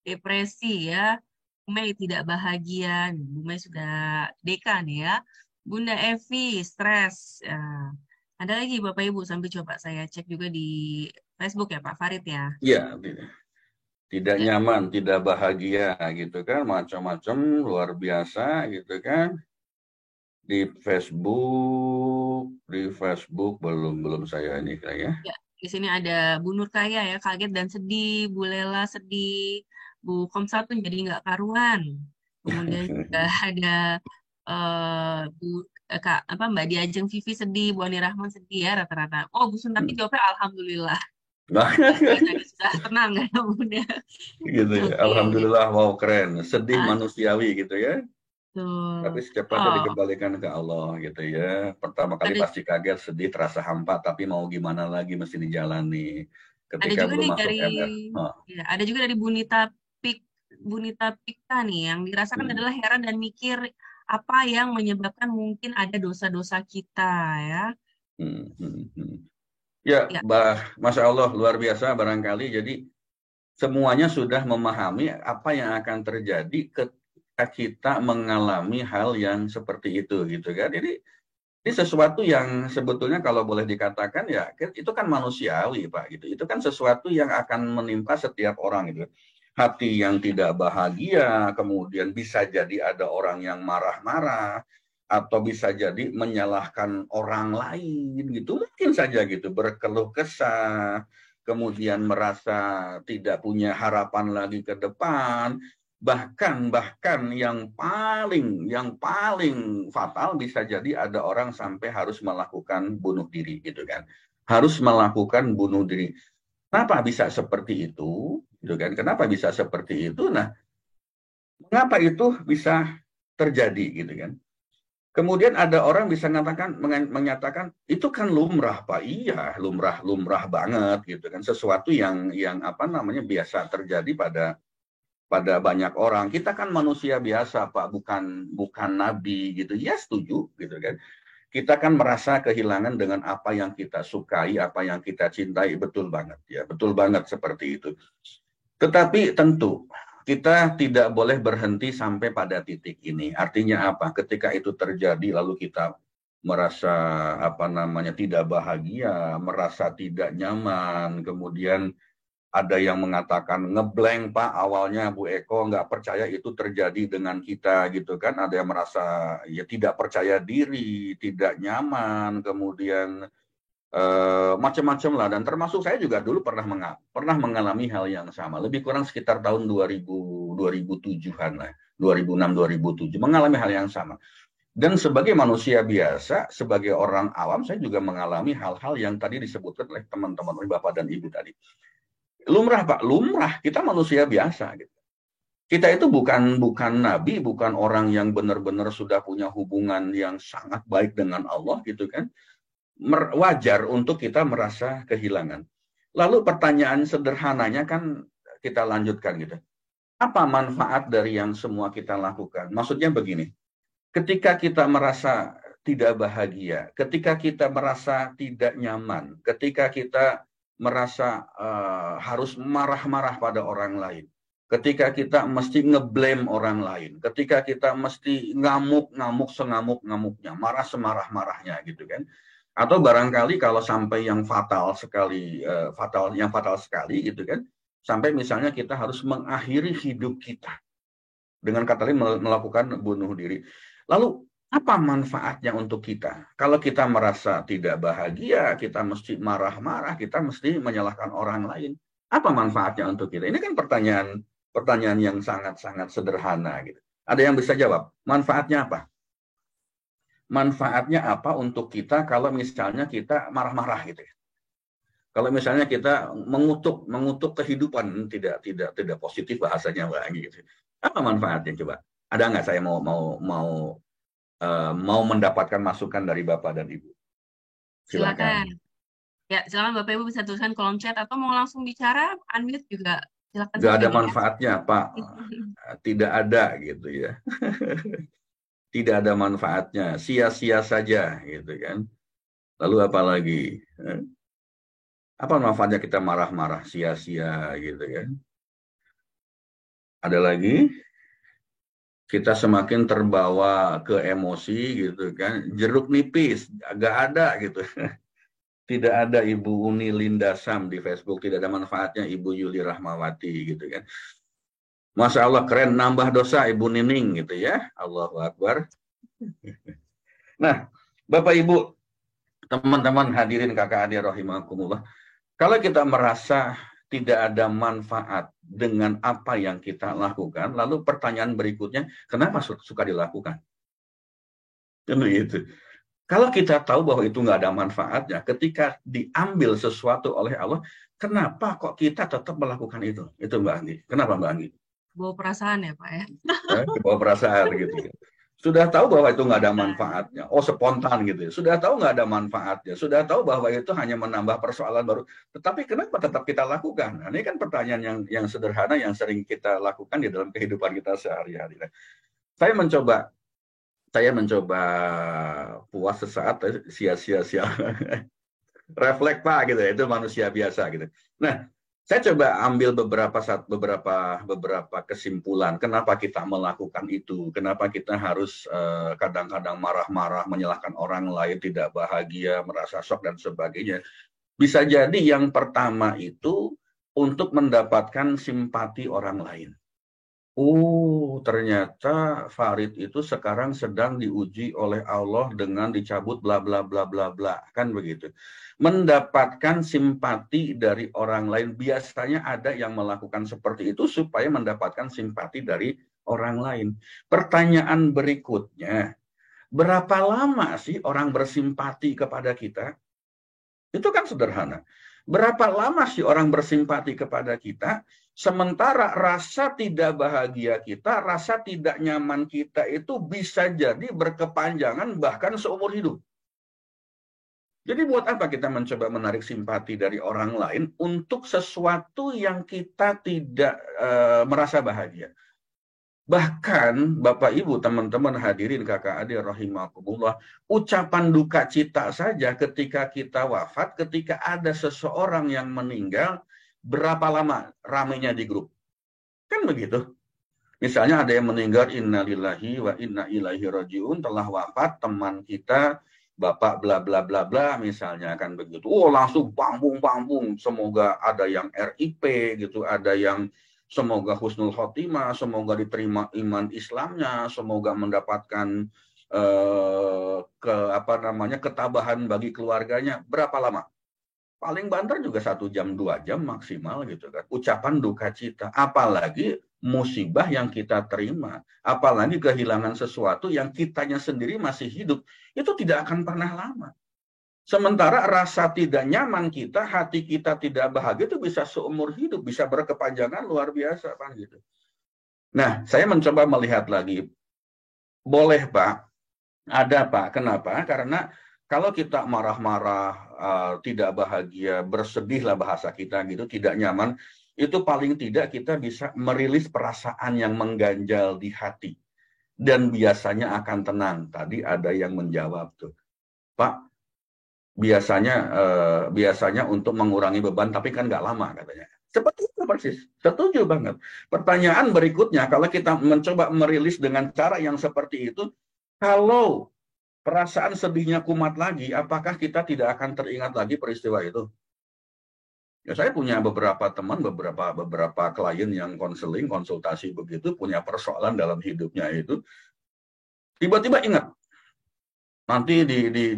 depresi ya. Bu Mei tidak bahagia, Bu Mei sudah deka nih ya. Bunda Evi stres. Ya. Ada lagi Bapak Ibu, sambil coba saya cek juga di Facebook ya Pak Farid ya. Iya, tidak Ya. nyaman, tidak bahagia gitu kan, macam-macam luar biasa gitu kan. Di Facebook belum saya ini kayaknya. Ya, di sini ada Bu Nur Kaya ya, kaget dan sedih, Bu Lela sedih, Bu Komsatun jadi nggak karuan. Kemudian juga ada Bu Kak apa Mbak Diajeng Vivi sedih, Bu Ani Rahman sedih ya rata-rata. Oh, Bu Suntati jawabnya alhamdulillah. Nah, Tadi sudah tenang ya Bunda. gitu ya. Oke. Alhamdulillah, wow keren. Sedih Ah, manusiawi gitu ya. Tapi tuh. secepatnya Oh, dikembalikan ke Allah gitu ya. Pertama kali ada pasti kaget, sedih, terasa hampa, tapi mau gimana lagi mesti dijalani. ada Ketika juga belum nih masuk dari MR. Oh. ya, ada juga dari Bunita Pikta nih yang dirasakan Hmm, adalah heran dan mikir apa yang menyebabkan mungkin ada dosa-dosa kita ya. hmm. Ya, Ya, Masya Allah, luar biasa barangkali. Jadi semuanya sudah memahami apa yang akan terjadi ketika kita mengalami hal yang seperti itu gitu kan. Jadi ini sesuatu yang sebetulnya kalau boleh dikatakan ya itu kan manusiawi Pak gitu. Itu kan sesuatu yang akan menimpa setiap orang gitu. Hati yang tidak bahagia, kemudian bisa jadi ada orang yang marah-marah atau bisa jadi menyalahkan orang lain gitu. Mungkin saja gitu berkeluh kesah, kemudian merasa tidak punya harapan lagi ke depan. Bahkan yang paling fatal bisa jadi ada orang sampai harus melakukan bunuh diri gitu kan, harus melakukan bunuh diri. Kenapa bisa seperti itu gitu kan, kenapa bisa seperti itu? Nah, mengapa itu bisa terjadi gitu kan? Kemudian ada orang bisa menyatakan itu kan lumrah Pak. Iya, lumrah banget gitu kan, sesuatu yang apa namanya biasa terjadi pada banyak orang. Kita kan manusia biasa, Pak, bukan nabi gitu. Ya, setuju gitu kan. Kita kan merasa kehilangan dengan apa yang kita sukai, apa yang kita cintai, betul banget ya. Betul banget seperti itu. Tetapi tentu kita tidak boleh berhenti sampai pada titik ini. Artinya apa? Ketika itu terjadi lalu kita merasa apa namanya tidak bahagia, merasa tidak nyaman, kemudian ada yang mengatakan ngeblank Pak, awalnya Bu Eko nggak percaya itu terjadi dengan kita gitu kan. Ada yang merasa ya tidak percaya diri, tidak nyaman, kemudian macam-macam lah. Dan termasuk saya juga dulu pernah mengalami hal yang sama. Lebih kurang sekitar tahun 2007-an lah, 2006-2007 mengalami hal yang sama. Dan sebagai manusia biasa, sebagai orang awam, saya juga mengalami hal-hal yang tadi disebutkan oleh teman-teman, oleh Bapak dan Ibu tadi. Lumrah Pak, lumrah. Kita manusia biasa. Gitu. Kita itu bukan nabi, bukan orang yang benar-benar sudah punya hubungan yang sangat baik dengan Allah gitu kan. Wajar untuk kita merasa kehilangan. Lalu pertanyaan sederhananya kan kita lanjutkan gitu. Apa manfaat dari yang semua kita lakukan? Maksudnya begini, ketika kita merasa tidak bahagia, ketika kita merasa tidak nyaman, ketika kita merasa harus marah-marah pada orang lain, ketika kita mesti ngeblame orang lain, ketika kita mesti ngamuk-ngamuk sengamuk-ngamuknya, marah semarah-marahnya gitu kan. Atau barangkali kalau sampai yang fatal sekali, fatal sekali gitu kan, sampai misalnya kita harus mengakhiri hidup kita dengan kata lain melakukan bunuh diri. Lalu apa manfaatnya untuk kita? Kalau kita merasa tidak bahagia, kita mesti marah-marah, kita mesti menyalahkan orang lain. Apa manfaatnya untuk kita? Ini kan pertanyaan yang sangat-sangat sederhana gitu. Ada yang bisa jawab? Manfaatnya apa? Manfaatnya apa untuk kita kalau misalnya kita marah-marah gitu ya? Kalau misalnya kita mengutuk kehidupan, tidak positif bahasanya lagi gitu. Apa manfaatnya coba? Ada nggak saya mau mendapatkan masukan dari Bapak dan Ibu? Silakan. Silakan. Ya, silakan Bapak Ibu bisa tuliskan kolom chat atau mau langsung bicara, unmute juga. Silakan Nggak saja ada nih. manfaatnya, Pak. Tidak ada gitu ya. Tidak ada manfaatnya, sia-sia saja gitu kan. Lalu apa lagi? Apa manfaatnya kita marah-marah sia-sia gitu kan? Ada lagi? Kita semakin terbawa ke emosi gitu kan. Jeruk nipis, agak ada gitu. Tidak ada Ibu Uni Linda Sam di Facebook, tidak ada manfaatnya Ibu Yuli Rahmawati gitu kan. Masya Allah keren, nambah dosa Ibu Nining gitu ya. Allahu Akbar. Nah, Bapak Ibu, teman-teman hadirin kakak adik rahimakumullah, kalau kita merasa tidak ada manfaat dengan apa yang kita lakukan, lalu pertanyaan berikutnya, kenapa suka dilakukan? Gitu. Kalau kita tahu bahwa itu nggak ada manfaatnya, ketika diambil sesuatu oleh Allah, kenapa kok kita tetap melakukan itu? Itu Mbak Anggi. Kenapa Mbak Anggi? Bawa perasaan ya Pak ya. Bawa perasaan gitu. Sudah tahu bahwa itu nggak ada manfaatnya. Oh, spontan gitu ya. Sudah tahu nggak ada manfaatnya. Sudah tahu bahwa itu hanya menambah persoalan baru. Tetapi kenapa tetap kita lakukan? Nah, ini kan pertanyaan yang sederhana yang sering kita lakukan di dalam kehidupan kita sehari-hari. Saya mencoba puas sesaat, sia-sia refleks Pak gitu ya. Itu manusia biasa gitu. Nah, saya coba ambil beberapa kesimpulan kenapa kita melakukan itu, kenapa kita harus kadang-kadang marah-marah, menyalahkan orang lain, tidak bahagia, merasa shock dan sebagainya. Bisa jadi yang pertama itu untuk mendapatkan simpati orang lain. Ternyata Farid itu sekarang sedang diuji oleh Allah dengan dicabut bla bla bla bla bla, kan begitu. Mendapatkan simpati dari orang lain, biasanya ada yang melakukan seperti itu supaya mendapatkan simpati dari orang lain. Pertanyaan berikutnya, berapa lama sih orang bersimpati kepada kita? Itu kan sederhana. Berapa lama sih orang bersimpati kepada kita, sementara rasa tidak bahagia kita, rasa tidak nyaman kita itu bisa jadi berkepanjangan bahkan seumur hidup. Jadi buat apa kita mencoba menarik simpati dari orang lain untuk sesuatu yang kita tidak merasa bahagia? Bahkan Bapak Ibu, teman-teman hadirin kakak adik rahimakumullah, ucapan duka cita saja ketika kita wafat, ketika ada seseorang yang meninggal, berapa lama ramenya di grup? Kan begitu. Misalnya ada yang meninggal, innalillahi wa inna ilaihi rajiun, telah wafat teman kita, Bapak bla bla bla bla misalnya, kan begitu. Langsung panggung, semoga ada yang RIP gitu, ada yang semoga husnul khotimah, semoga diterima iman Islamnya, semoga mendapatkan ketabahan bagi keluarganya. Berapa lama? Paling banter juga 1 jam 2 jam maksimal gitu kan. Ucapan duka cita, apalagi musibah yang kita terima, apalagi kehilangan sesuatu yang kitanya sendiri masih hidup, itu tidak akan pernah lama. Sementara rasa tidak nyaman kita, hati kita tidak bahagia itu bisa seumur hidup, bisa berkepanjangan luar biasa Pak gitu. Nah, saya mencoba melihat lagi. Boleh Pak, ada Pak. Kenapa? Karena kalau kita marah-marah, tidak bahagia, bersedih lah bahasa kita gitu, tidak nyaman, itu paling tidak kita bisa merilis perasaan yang mengganjal di hati. Dan biasanya akan tenang. Tadi ada yang menjawab tuh, Pak, biasanya untuk mengurangi beban, tapi kan nggak lama katanya. Seperti itu persis, setuju banget. Pertanyaan berikutnya, kalau kita mencoba merilis dengan cara yang seperti itu, kalau perasaan sedihnya kumat lagi, apakah kita tidak akan teringat lagi peristiwa itu? Ya, saya punya beberapa teman, beberapa klien yang konseling, konsultasi begitu, punya persoalan dalam hidupnya itu, tiba-tiba ingat. Nanti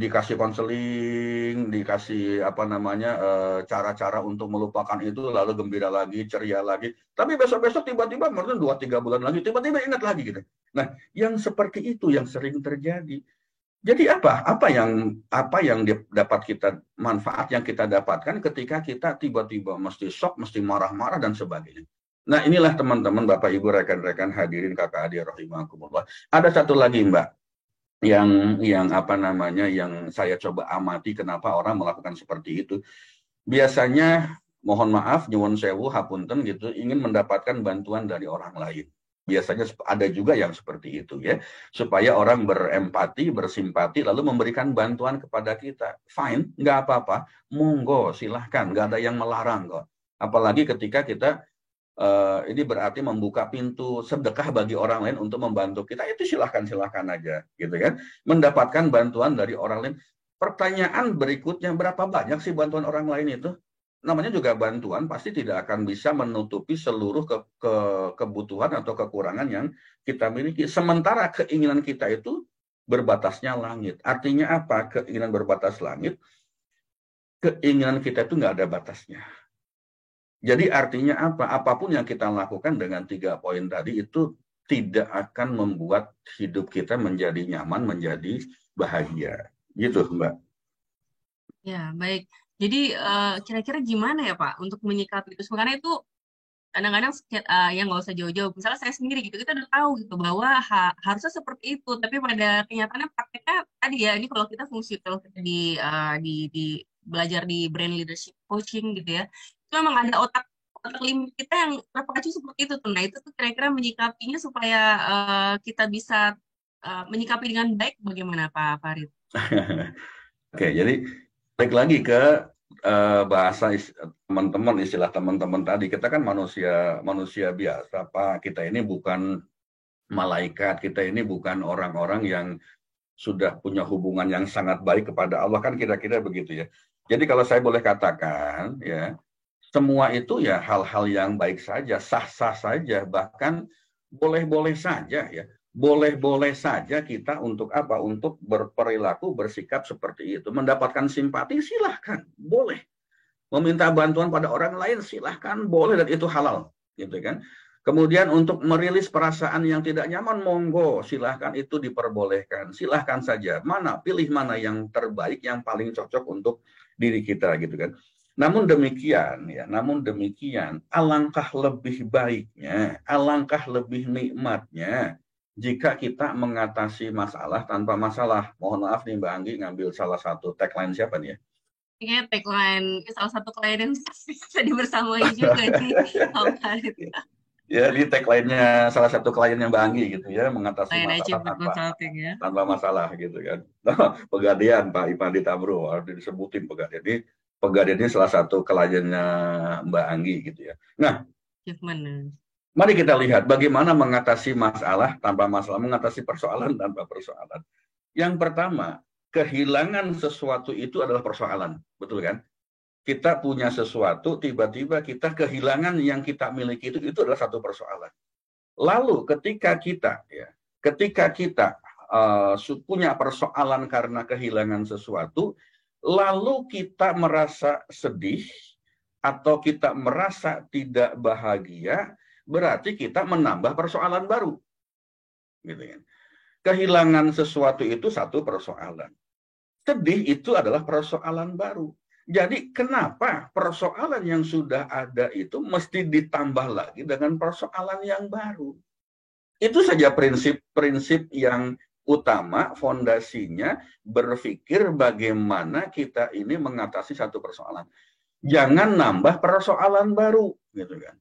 dikasih konseling, dikasih apa namanya cara-cara untuk melupakan itu, lalu gembira lagi, ceria lagi. Tapi besok-besok tiba-tiba, mungkin 2-3 bulan lagi, tiba-tiba ingat lagi gitu. Nah, yang seperti itu yang sering terjadi. Jadi apa yang dapat kita manfaat yang kita dapatkan ketika kita tiba-tiba mesti shock, mesti marah-marah dan sebagainya. Nah, inilah teman-teman, Bapak Ibu, rekan-rekan hadirin kakak adik rahimakumullah. Ada satu lagi, Mbak, yang apa namanya yang saya coba amati kenapa orang melakukan seperti itu. Biasanya mohon maaf, nyuwun sewu, hapunten gitu, ingin mendapatkan bantuan dari orang lain. Biasanya ada juga yang seperti itu ya, supaya orang berempati, bersimpati, lalu memberikan bantuan kepada kita. Fine, nggak apa-apa, monggo, silahkan, nggak ada yang melarang kok. Apalagi ketika kita ini berarti membuka pintu sedekah bagi orang lain untuk membantu kita, itu silahkan aja, gitu kan. Mendapatkan bantuan dari orang lain. Pertanyaan berikutnya, berapa banyak sih bantuan orang lain itu? Namanya juga bantuan, pasti tidak akan bisa menutupi seluruh kebutuhan atau kekurangan yang kita miliki. Sementara keinginan kita itu berbatasnya langit. Artinya apa? Keinginan berbatas langit, keinginan kita itu nggak ada batasnya. Jadi artinya apa? Apapun yang kita lakukan dengan 3 poin tadi itu tidak akan membuat hidup kita menjadi nyaman, menjadi bahagia. Gitu, Mbak. Ya, baik. Jadi kira-kira gimana ya Pak untuk menyikapi itu? Karena itu kadang-kadang yang nggak usah jauh-jauh. Misalnya saya sendiri gitu, kita udah tahu gitu bahwa harusnya seperti itu. Tapi pada kenyataannya prakteknya tadi ya, ini kalau kita kalau kita di belajar di brain leadership coaching gitu ya, itu memang ada otak limbic kita yang terpacu seperti itu tuh. Nah itu tuh kira-kira menyikapinya supaya kita bisa menyikapi dengan baik bagaimana Pak Farid? Oke, jadi balik lagi ke bahasa teman-teman, istilah teman-teman tadi. Kita kan manusia biasa, Pak. Kita ini bukan malaikat, kita ini bukan orang-orang yang sudah punya hubungan yang sangat baik kepada Allah, kan kira-kira begitu ya. Jadi kalau saya boleh katakan ya, semua itu ya hal-hal yang baik saja, sah-sah saja, bahkan boleh-boleh saja ya. Boleh-boleh saja kita untuk apa? Untuk berperilaku, bersikap seperti itu. Mendapatkan simpati silahkan, boleh. Meminta bantuan pada orang lain silahkan, boleh, dan itu halal, gitu kan. Kemudian untuk merilis perasaan yang tidak nyaman, monggo, silahkan, itu diperbolehkan. Silahkan saja, pilih mana yang terbaik, yang paling cocok untuk diri kita, gitu kan. Namun demikian, alangkah lebih baiknya, alangkah lebih nikmatnya jika kita mengatasi masalah tanpa masalah. Mohon maaf nih Mbak Anggi, ngambil salah satu tagline siapa nih ya? Ini tagline salah satu klien yang bisa dibersamai juga nih, Pak Farid. Ya, di tagline-nya salah satu kliennya Mbak Anggi gitu ya, mengatasi masalah tanpa masalah gitu kan. Pegadaian Pak Ivan Ditamro, harus disebutin Pegadaian. Jadi Pegadaian ini salah satu kliennya Mbak Anggi gitu ya. Nah, mari kita lihat bagaimana mengatasi masalah tanpa masalah, mengatasi persoalan tanpa persoalan. Yang pertama, kehilangan sesuatu itu adalah persoalan, betul kan? Kita punya sesuatu, tiba-tiba kita kehilangan yang kita miliki itu adalah satu persoalan. Lalu ketika kita punya persoalan karena kehilangan sesuatu, lalu kita merasa sedih atau kita merasa tidak bahagia, berarti kita menambah persoalan baru. Gitu kan? Kehilangan sesuatu itu satu persoalan. Sedih itu adalah persoalan baru. Jadi kenapa persoalan yang sudah ada itu mesti ditambah lagi dengan persoalan yang baru? Itu saja prinsip-prinsip yang utama, fondasinya berpikir bagaimana kita ini mengatasi satu persoalan. Jangan nambah persoalan baru, gitu kan.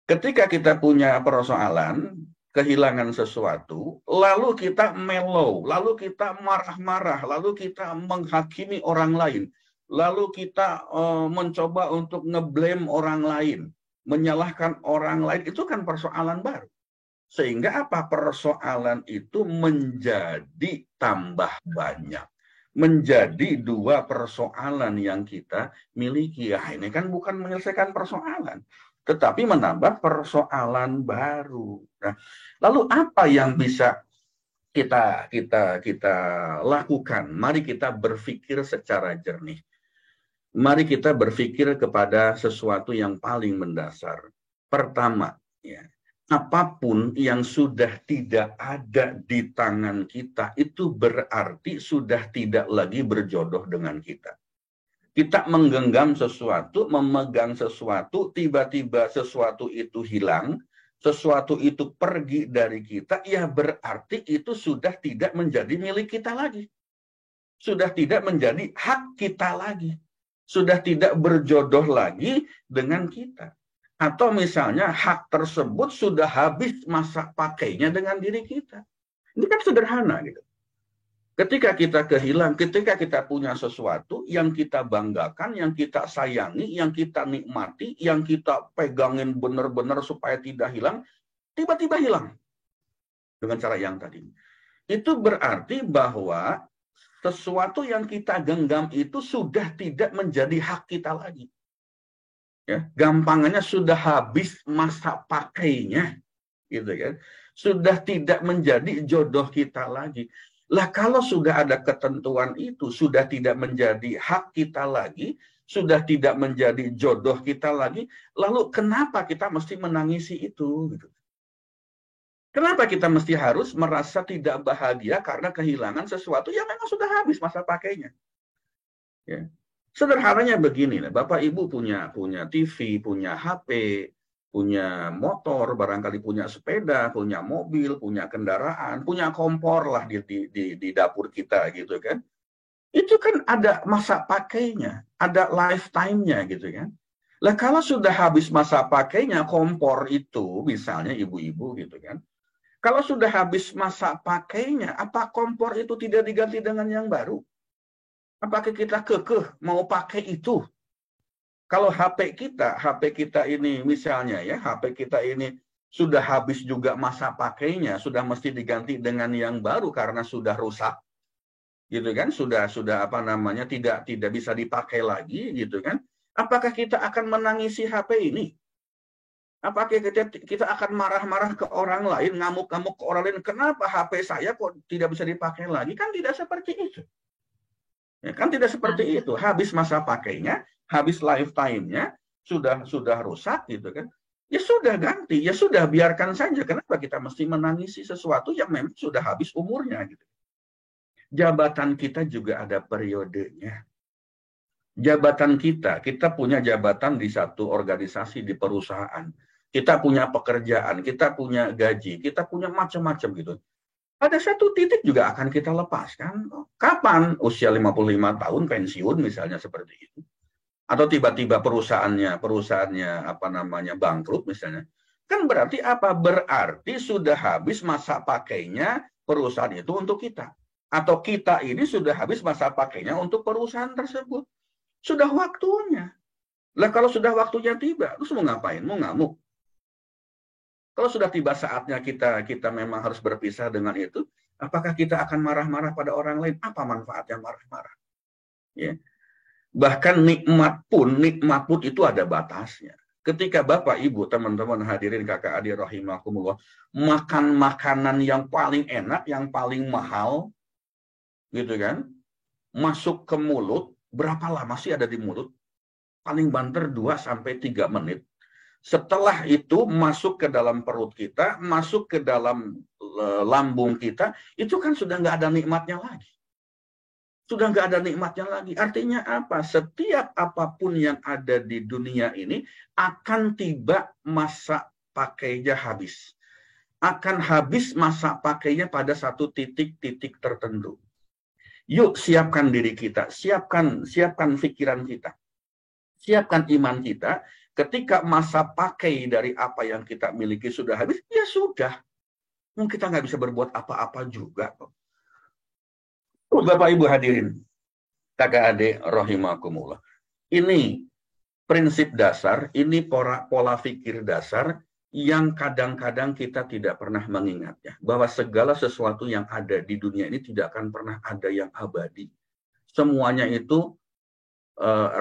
Ketika kita punya persoalan, kehilangan sesuatu, lalu kita mellow, lalu kita marah-marah, lalu kita menghakimi orang lain, lalu kita mencoba untuk ngeblame orang lain, menyalahkan orang lain, itu kan persoalan baru. Sehingga apa? Persoalan itu menjadi tambah banyak. Menjadi dua persoalan yang kita miliki. Ya, ini kan bukan menyelesaikan persoalan, tetapi menambah persoalan baru. Nah, lalu apa yang bisa kita lakukan? Mari kita berpikir secara jernih. Mari kita berpikir kepada sesuatu yang paling mendasar. Pertama, ya, apapun yang sudah tidak ada di tangan kita, itu berarti sudah tidak lagi berjodoh dengan kita. Kita menggenggam sesuatu, memegang sesuatu, tiba-tiba sesuatu itu hilang, sesuatu itu pergi dari kita, ya berarti itu sudah tidak menjadi milik kita lagi. Sudah tidak menjadi hak kita lagi. Sudah tidak berjodoh lagi dengan kita. Atau misalnya hak tersebut sudah habis masa pakainya dengan diri kita. Ini kan sederhana gitu. Ketika kita ketika kita punya sesuatu yang kita banggakan, yang kita sayangi, yang kita nikmati, yang kita pegangin benar-benar supaya tidak hilang, tiba-tiba hilang. Dengan cara yang tadi. Itu berarti bahwa sesuatu yang kita genggam itu sudah tidak menjadi hak kita lagi. Ya, gampangannya sudah habis masa pakainya, gitu kan? Sudah tidak menjadi jodoh kita lagi. Lah kalau sudah ada ketentuan itu, sudah tidak menjadi hak kita lagi, sudah tidak menjadi jodoh kita lagi, lalu kenapa kita mesti menangisi itu? Gitu. Kenapa kita mesti harus merasa tidak bahagia karena kehilangan sesuatu yang memang sudah habis masa pakainya? Ya. Sederhananya begini, Bapak Ibu punya TV, punya HP, punya motor, barangkali punya sepeda, punya mobil, punya kendaraan, punya kompor lah di dapur kita gitu kan. Itu kan ada masa pakainya, ada lifetime-nya gitu kan. Lah kalau sudah habis masa pakainya kompor itu, misalnya ibu-ibu gitu kan. Kalau sudah habis masa pakainya, apa kompor itu tidak diganti dengan yang baru? Apakah kita kekeh mau pakai itu? Kalau HP kita ini misalnya ya, HP kita ini sudah habis juga masa pakainya, sudah mesti diganti dengan yang baru karena sudah rusak. Gitu kan? Sudah apa namanya tidak bisa dipakai lagi gitu kan? Apakah kita akan menangisi HP ini? Apakah kita akan marah-marah ke orang lain, ngamuk-ngamuk ke orang lain, kenapa HP saya kok tidak bisa dipakai lagi? Kan tidak seperti itu. Ya, kan tidak seperti itu. Habis masa pakainya, habis lifetime-nya, sudah rusak gitu kan. Ya sudah ganti, ya sudah biarkan saja. Kenapa kita mesti menangisi sesuatu yang memang sudah habis umurnya gitu. Jabatan kita juga ada periodenya. Jabatan kita punya jabatan di satu organisasi, di perusahaan. Kita punya pekerjaan, kita punya gaji, kita punya macam-macam gitu. Pada satu titik juga akan kita lepaskan. Kapan? Usia 55 tahun pensiun misalnya seperti itu. Atau tiba-tiba perusahaannya apa namanya bangkrut misalnya. Kan berarti apa? Berarti sudah habis masa pakainya perusahaan itu untuk kita. Atau kita ini sudah habis masa pakainya untuk perusahaan tersebut. Sudah waktunya. Lah kalau sudah waktunya tiba, terus mau ngapain? Mau ngamuk? Kalau sudah tiba saatnya kita memang harus berpisah dengan itu, apakah kita akan marah-marah pada orang lain? Apa manfaatnya marah-marah? Ya. Bahkan nikmat pun itu ada batasnya. Ketika Bapak, Ibu, teman-teman hadirin kakak adik rahimakumullah, makan makanan yang paling enak, yang paling mahal, gitu kan, masuk ke mulut, berapa lama sih ada di mulut? Paling banter 2-3 menit. Setelah itu masuk ke dalam perut kita, masuk ke dalam lambung kita, itu kan sudah nggak ada nikmatnya lagi. Sudah nggak ada nikmatnya lagi. Artinya apa? Setiap apapun yang ada di dunia ini akan tiba masa pakainya habis. Akan habis masa pakainya pada satu titik-titik tertentu. Yuk siapkan diri kita, siapkan pikiran kita, siapkan iman kita. Ketika masa pakai dari apa yang kita miliki sudah habis, ya sudah. Kita nggak bisa berbuat apa-apa juga. Bapak Ibu hadirin, kakak adik rahimakumullah. Ini prinsip dasar, ini pola pikir dasar yang kadang-kadang kita tidak pernah mengingatnya. Bahwa segala sesuatu yang ada di dunia ini tidak akan pernah ada yang abadi. Semuanya itu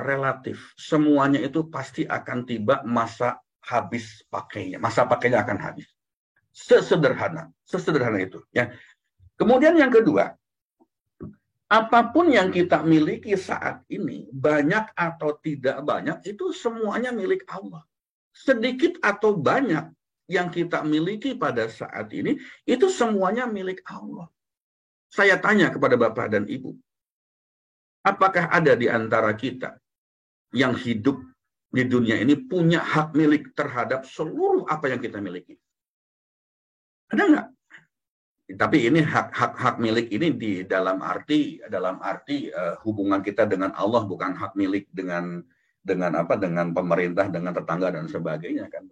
relatif. Semuanya itu pasti akan tiba masa habis pakainya. Masa pakainya akan habis. Sesederhana itu. Ya. Kemudian yang kedua, apapun yang kita miliki saat ini, banyak atau tidak banyak, itu semuanya milik Allah. Sedikit atau banyak yang kita miliki pada saat ini, itu semuanya milik Allah. Saya tanya kepada Bapak dan Ibu, apakah ada di antara kita yang hidup di dunia ini punya hak milik terhadap seluruh apa yang kita miliki? Ada nggak? Tapi ini hak milik ini di dalam arti hubungan kita dengan Allah, bukan hak milik dengan pemerintah, dengan tetangga dan sebagainya kan.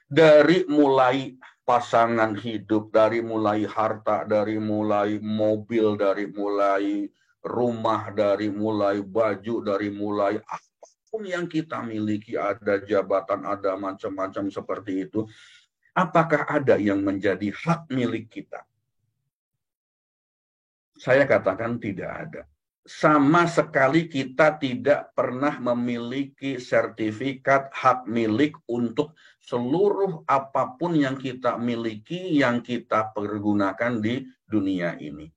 Dari mulai pasangan hidup, dari mulai harta, dari mulai mobil, dari mulai rumah, dari mulai baju, dari mulai apapun yang kita miliki, ada jabatan, ada macam-macam seperti itu. Apakah ada yang menjadi hak milik kita? Saya katakan tidak ada. Sama sekali kita tidak pernah memiliki sertifikat hak milik untuk seluruh apapun yang kita miliki, yang kita pergunakan di dunia ini.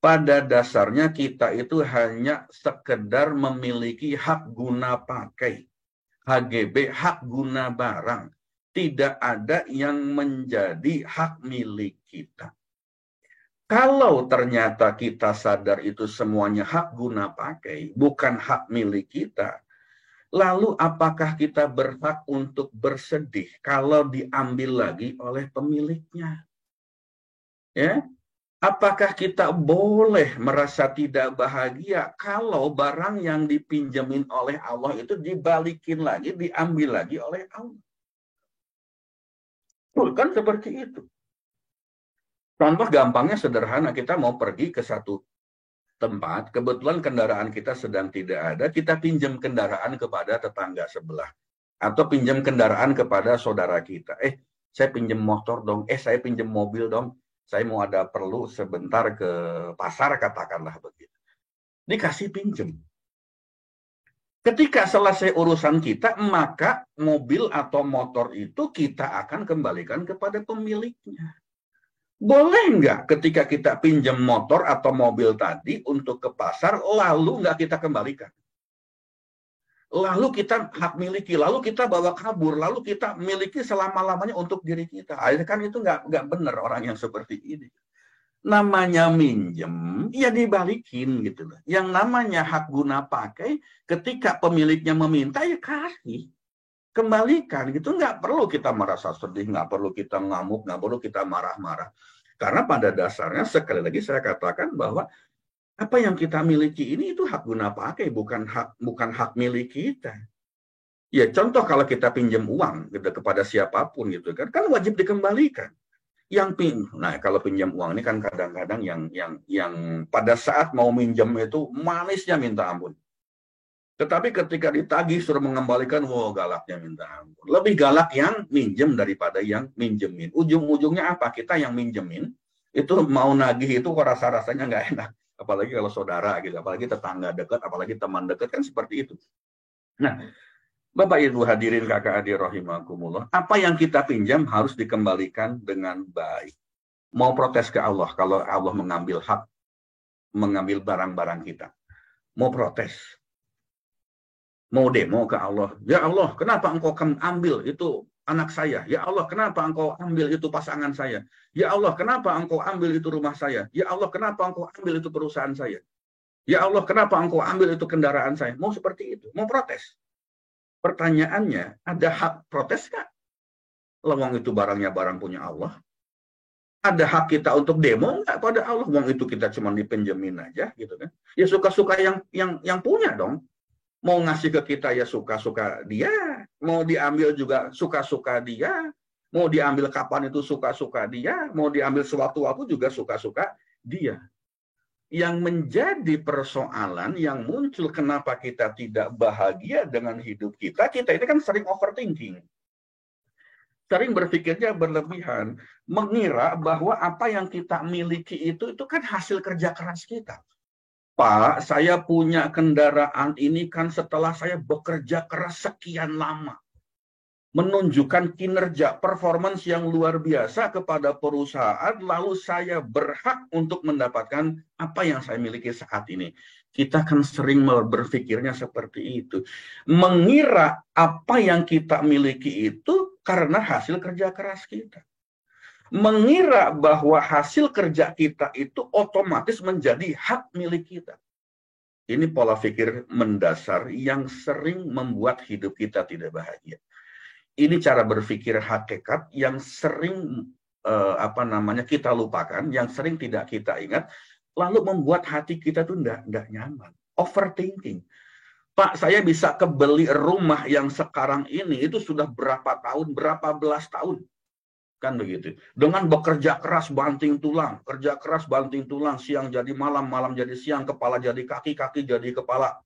Pada dasarnya kita itu hanya sekedar memiliki hak guna pakai. HGB, hak guna barang. Tidak ada yang menjadi hak milik kita. Kalau ternyata kita sadar itu semuanya hak guna pakai, bukan hak milik kita, lalu apakah kita berhak untuk bersedih kalau diambil lagi oleh pemiliknya? Ya? Apakah kita boleh merasa tidak bahagia kalau barang yang dipinjemin oleh Allah itu dibalikin lagi, diambil lagi oleh Allah? Bukan seperti itu. Contoh gampangnya sederhana, kita mau pergi ke satu tempat, kebetulan kendaraan kita sedang tidak ada, kita pinjam kendaraan kepada tetangga sebelah. Atau pinjam kendaraan kepada saudara kita. Saya pinjam motor dong, saya pinjam mobil dong, saya mau ada perlu sebentar ke pasar, katakanlah begitu. Dikasih pinjam. Ketika selesai urusan kita, maka mobil atau motor itu kita akan kembalikan kepada pemiliknya. Boleh nggak ketika kita pinjam motor atau mobil tadi untuk ke pasar, lalu nggak kita kembalikan? Lalu kita hak miliki, lalu kita bawa kabur, lalu kita miliki selama-lamanya untuk diri kita. Akhirnya kan itu nggak benar orang yang seperti ini. Namanya minjem, ya dibalikin gitu loh. Yang namanya hak guna pakai, ketika pemiliknya meminta, ya kasih. Kembalikan gitu, nggak perlu kita merasa sedih, nggak perlu kita ngamuk, nggak perlu kita marah-marah. Karena pada dasarnya sekali lagi saya katakan bahwa apa yang kita miliki ini itu hak guna pakai, bukan hak milik kita. Ya contoh kalau kita pinjam uang gitu kepada siapapun gitu kan wajib dikembalikan. Nah kalau pinjam uang ini kan kadang-kadang yang pada saat mau minjem itu manisnya minta ampun. Tetapi ketika ditagih suruh mengembalikan, galaknya minta ampun. Lebih galak yang minjem daripada yang minjemin. Ujung-ujungnya apa? Kita yang minjemin, itu mau nagih itu kok rasa-rasanya nggak enak. Apalagi kalau saudara gitu, apalagi tetangga dekat, apalagi teman dekat, kan seperti itu. Nah, Bapak Ibu hadirin kakak adik rahimakumullah, apa yang kita pinjam harus dikembalikan dengan baik. Mau protes ke Allah kalau Allah mengambil barang-barang kita. Mau protes. Mau demo ke Allah. Ya Allah, kenapa engkau ambil itu anak saya? Ya Allah, kenapa engkau ambil itu pasangan saya? Ya Allah, kenapa engkau ambil itu rumah saya? Ya Allah, kenapa engkau ambil itu perusahaan saya? Ya Allah, kenapa engkau ambil itu kendaraan saya? Mau seperti itu, mau protes. Pertanyaannya, ada hak protes nggak? Lawang itu barangnya barang punya Allah. Ada hak kita untuk demo nggak pada Allah? Wong itu kita cuma dipinjemin aja, gitu kan? Ya suka-suka yang punya dong. Mau ngasih ke kita ya suka-suka dia, mau diambil juga suka-suka dia, mau diambil kapan itu suka-suka dia, mau diambil sewaktu-waktu juga suka-suka dia. Yang menjadi persoalan yang muncul kenapa kita tidak bahagia dengan hidup kita ini kan sering overthinking. sering berpikirnya berlebihan, mengira bahwa apa yang kita miliki itu kan hasil kerja keras kita. Pak, saya punya kendaraan ini kan setelah saya bekerja keras sekian lama, menunjukkan kinerja performance yang luar biasa kepada perusahaan, lalu saya berhak untuk mendapatkan apa yang saya miliki saat ini. Kita kan sering berpikirnya seperti itu. Mengira apa yang kita miliki itu karena hasil kerja keras kita. Mengira bahwa hasil kerja kita itu otomatis menjadi hak milik kita. Ini pola pikir mendasar yang sering membuat hidup kita tidak bahagia. Ini cara berpikir hakikat yang sering kita lupakan, yang sering tidak kita ingat, lalu membuat hati kita tuh enggak nyaman. Overthinking. Pak, saya bisa kebeli rumah yang sekarang ini itu sudah berapa tahun, berapa belas tahun. Kan begitu. Dengan bekerja keras banting tulang, kerja keras banting tulang, siang jadi malam, malam jadi siang, kepala jadi kaki, kaki jadi kepala.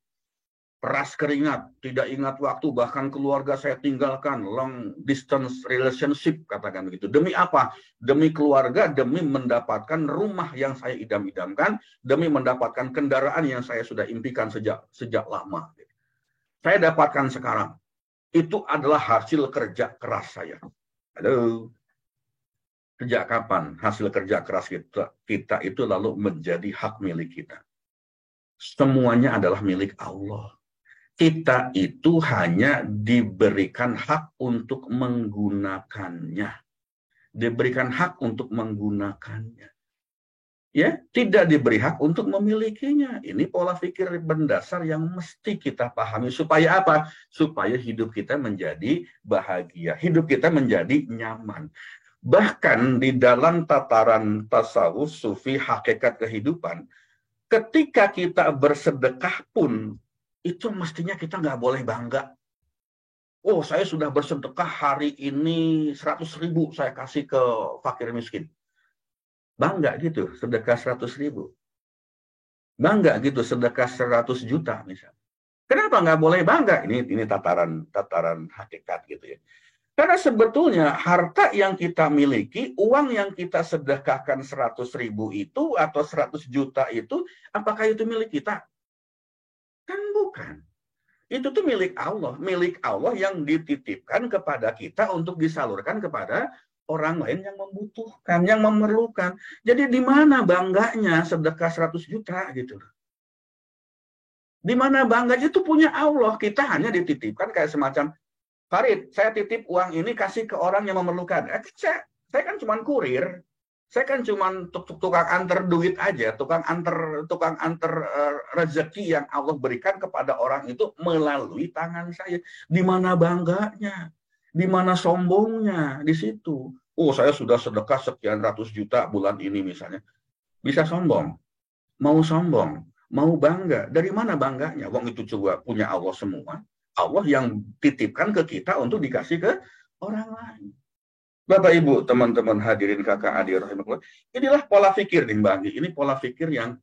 Peras keringat, tidak ingat waktu, bahkan keluarga saya tinggalkan, long distance relationship, katakan begitu. Demi apa? Demi keluarga, demi mendapatkan rumah yang saya idam-idamkan, demi mendapatkan kendaraan yang saya sudah impikan sejak lama. Saya dapatkan sekarang. Itu adalah hasil kerja keras saya. Halo. Sejak kapan hasil kerja keras kita itu lalu menjadi hak milik kita? Semuanya adalah milik Allah. Kita itu hanya diberikan hak untuk menggunakannya. Diberikan hak untuk menggunakannya. Ya, tidak diberi hak untuk memilikinya. Ini pola pikir mendasar yang mesti kita pahami. Supaya apa? Supaya hidup kita menjadi bahagia. Hidup kita menjadi nyaman. Bahkan di dalam tataran tasawuf, sufi, hakikat kehidupan, ketika kita bersedekah pun, itu mestinya kita nggak boleh bangga. Oh, saya sudah bersedekah hari ini 100.000 saya kasih ke fakir miskin. Bangga gitu, sedekah 100.000. Bangga gitu, sedekah 100 juta misalnya. Kenapa nggak boleh bangga? Ini tataran hakikat gitu ya. Karena sebetulnya harta yang kita miliki, uang yang kita sedekahkan 100.000 itu atau 100 juta itu, apakah itu milik kita? Kan bukan. Itu tuh milik Allah yang dititipkan kepada kita untuk disalurkan kepada orang lain yang membutuhkan, yang memerlukan. Jadi di mana bangganya sedekah 100 juta gitu. Di mana bangganya itu punya Allah, kita hanya dititipkan kayak semacam, Farid, saya titip uang ini kasih ke orang yang memerlukan. Saya kan cuma kurir. Saya kan cuma tukang antar duit aja, tukang antar rezeki yang Allah berikan kepada orang itu melalui tangan saya. Di mana bangganya? Di mana sombongnya? Di situ. Oh, saya sudah sedekah sekian ratus juta bulan ini misalnya. Bisa sombong. Mau sombong. Mau bangga. Dari mana bangganya? Wong itu coba punya Allah semua. Allah yang titipkan ke kita untuk dikasih ke orang lain. Bapak, Ibu, teman-teman hadirin kakak adik rahimahullah, inilah pola pikir nih Mbak Anggi. Ini pola pikir yang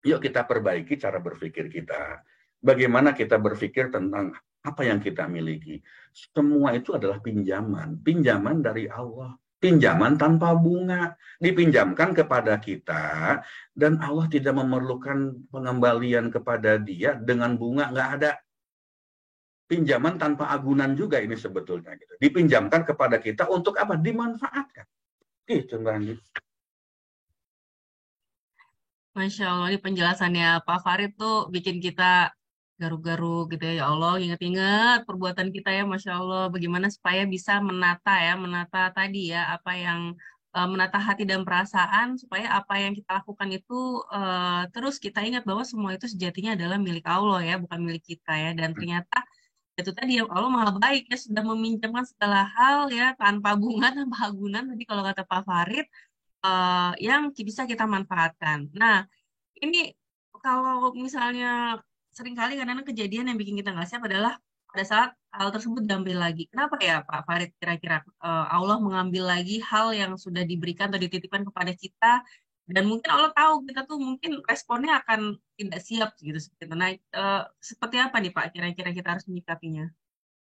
yuk kita perbaiki cara berpikir kita. Bagaimana kita berpikir tentang apa yang kita miliki. Semua itu adalah pinjaman. Pinjaman dari Allah. Pinjaman tanpa bunga. Dipinjamkan kepada kita dan Allah tidak memerlukan pengembalian kepada dia dengan bunga, nggak ada. Pinjaman tanpa agunan juga ini sebetulnya gitu. Dipinjamkan kepada kita untuk apa? Dimanfaatkan. Gitu Mbak Andi. Masya Allah, ini penjelasannya Pak Farid tuh bikin kita garuk-garuk gitu ya. Ya Allah, ingat-ingat perbuatan kita ya, Masya Allah. Bagaimana supaya bisa menata tadi ya, apa yang menata hati dan perasaan, supaya apa yang kita lakukan itu terus kita ingat bahwa semua itu sejatinya adalah milik Allah ya, bukan milik kita ya. Dan ternyata itu tadi ya, Allah maha baik ya, sudah meminjamkan segala hal ya, tanpa bunga, tanpa agunan. Tadi kalau kata Pak Farid, yang bisa kita manfaatkan. Nah, ini kalau misalnya seringkali kadang-kadang kejadian yang bikin kita nggak siap adalah pada saat hal tersebut diambil lagi. Kenapa ya Pak Farid kira-kira Allah mengambil lagi hal yang sudah diberikan atau dititipkan kepada kita dan mungkin Allah tahu kita tuh mungkin responnya akan tidak siap gitu. Nah, seperti apa nih Pak kira-kira kita harus menyikapinya?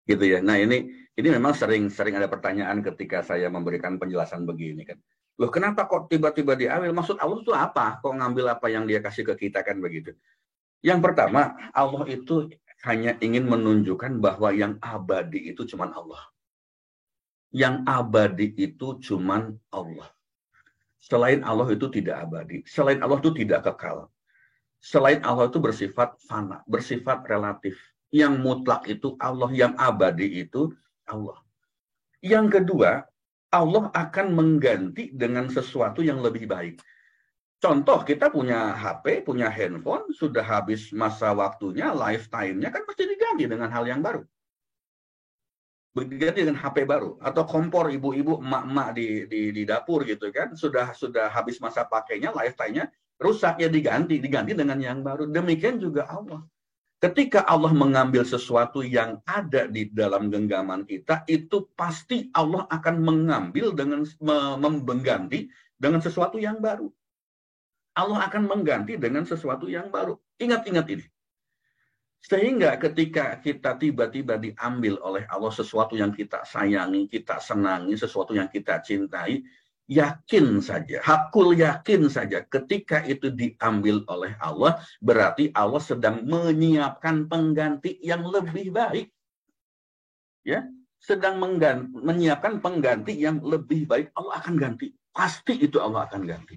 Gitu ya. Nah, ini memang sering ada pertanyaan ketika saya memberikan penjelasan begini kan. Loh, kenapa kok tiba-tiba diambil? Maksud Allah itu apa? Kok ngambil apa yang dia kasih ke kita kan begitu. Yang pertama, Allah itu hanya ingin menunjukkan bahwa yang abadi itu cuman Allah. Yang abadi itu cuman Allah. Selain Allah itu tidak abadi. Selain Allah itu tidak kekal. Selain Allah itu bersifat fana, bersifat relatif. Yang mutlak itu Allah, yang abadi itu Allah. Yang kedua, Allah akan mengganti dengan sesuatu yang lebih baik. Contoh, kita punya HP, punya handphone, sudah habis masa waktunya, lifetime-nya kan pasti diganti dengan hal yang baru. Diganti dengan HP baru. Atau kompor ibu-ibu, emak-emak di dapur gitu kan, sudah habis masa pakainya, lifetime-nya, rusak ya diganti dengan yang baru. Demikian juga Allah. Ketika Allah mengambil sesuatu yang ada di dalam genggaman kita, itu pasti Allah akan mengambil dengan mengganti dengan sesuatu yang baru. Allah akan mengganti dengan sesuatu yang baru. Ingat-ingat ini. Sehingga ketika kita tiba-tiba diambil oleh Allah sesuatu yang kita sayangi, kita senangi, sesuatu yang kita cintai, yakin saja, hakul yakin saja ketika itu diambil oleh Allah, berarti Allah sedang menyiapkan pengganti yang lebih baik. Ya, sedang menyiapkan pengganti yang lebih baik, Allah akan ganti. Pasti itu Allah akan ganti.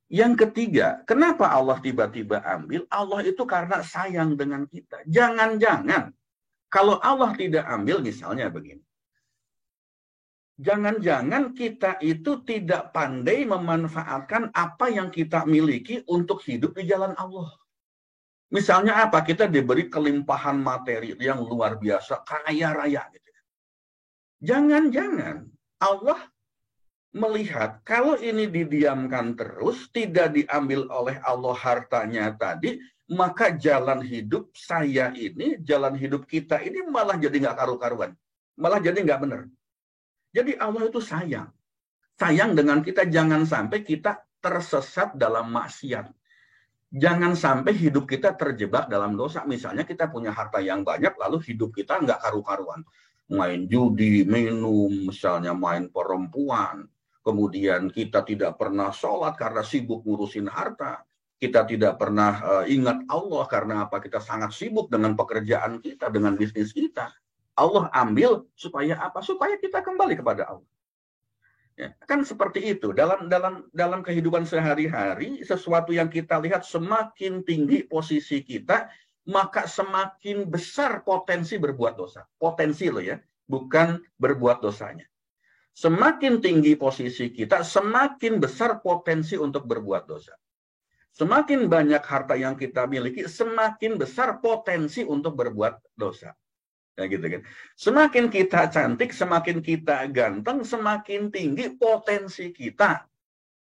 Yang ketiga, kenapa Allah tiba-tiba ambil? Allah itu karena sayang dengan kita. Jangan-jangan, kalau Allah tidak ambil, misalnya begini. Jangan-jangan kita itu tidak pandai memanfaatkan apa yang kita miliki untuk hidup di jalan Allah. Misalnya apa? Kita diberi kelimpahan materi yang luar biasa, kaya raya. Gitu. Jangan-jangan Allah melihat kalau ini didiamkan terus, tidak diambil oleh Allah hartanya tadi, maka jalan hidup saya ini, jalan hidup kita ini malah jadi nggak karu-karuan. Malah jadi nggak benar. Jadi Allah itu sayang. Sayang dengan kita, jangan sampai kita tersesat dalam maksiat. Jangan sampai hidup kita terjebak dalam dosa. Misalnya kita punya harta yang banyak, lalu hidup kita nggak karu-karuan. Main judi, minum, misalnya main perempuan. Kemudian kita tidak pernah sholat karena sibuk ngurusin harta. Kita tidak pernah ingat Allah karena apa? Kita sangat sibuk dengan pekerjaan kita, dengan bisnis kita. Allah ambil supaya apa? Supaya kita kembali kepada Allah. Ya, kan seperti itu. Dalam kehidupan sehari-hari, sesuatu yang kita lihat semakin tinggi posisi kita, maka semakin besar potensi berbuat dosa. Potensi loh ya, bukan berbuat dosanya. Semakin tinggi posisi kita, semakin besar potensi untuk berbuat dosa. Semakin banyak harta yang kita miliki, semakin besar potensi untuk berbuat dosa. Ya, gitu kan. Semakin kita cantik, semakin kita ganteng, semakin tinggi potensi kita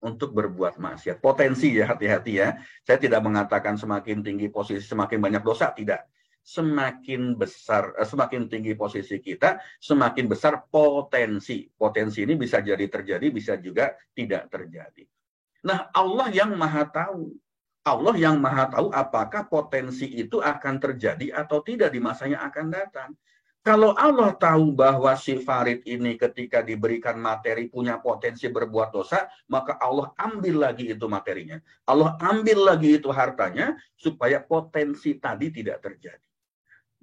untuk berbuat maksiat. Potensi ya, hati-hati ya. Saya tidak mengatakan semakin tinggi posisi, semakin banyak dosa, tidak. Semakin besar, semakin tinggi posisi kita, semakin besar potensi. Potensi ini bisa jadi terjadi, bisa juga tidak terjadi. Nah, Allah yang maha tahu. Allah yang maha tahu apakah potensi itu akan terjadi atau tidak di masa yang akan datang. Kalau Allah tahu bahwa si Farid ini ketika diberikan materi punya potensi berbuat dosa, maka Allah ambil lagi itu materinya. Allah ambil lagi itu hartanya supaya potensi tadi tidak terjadi.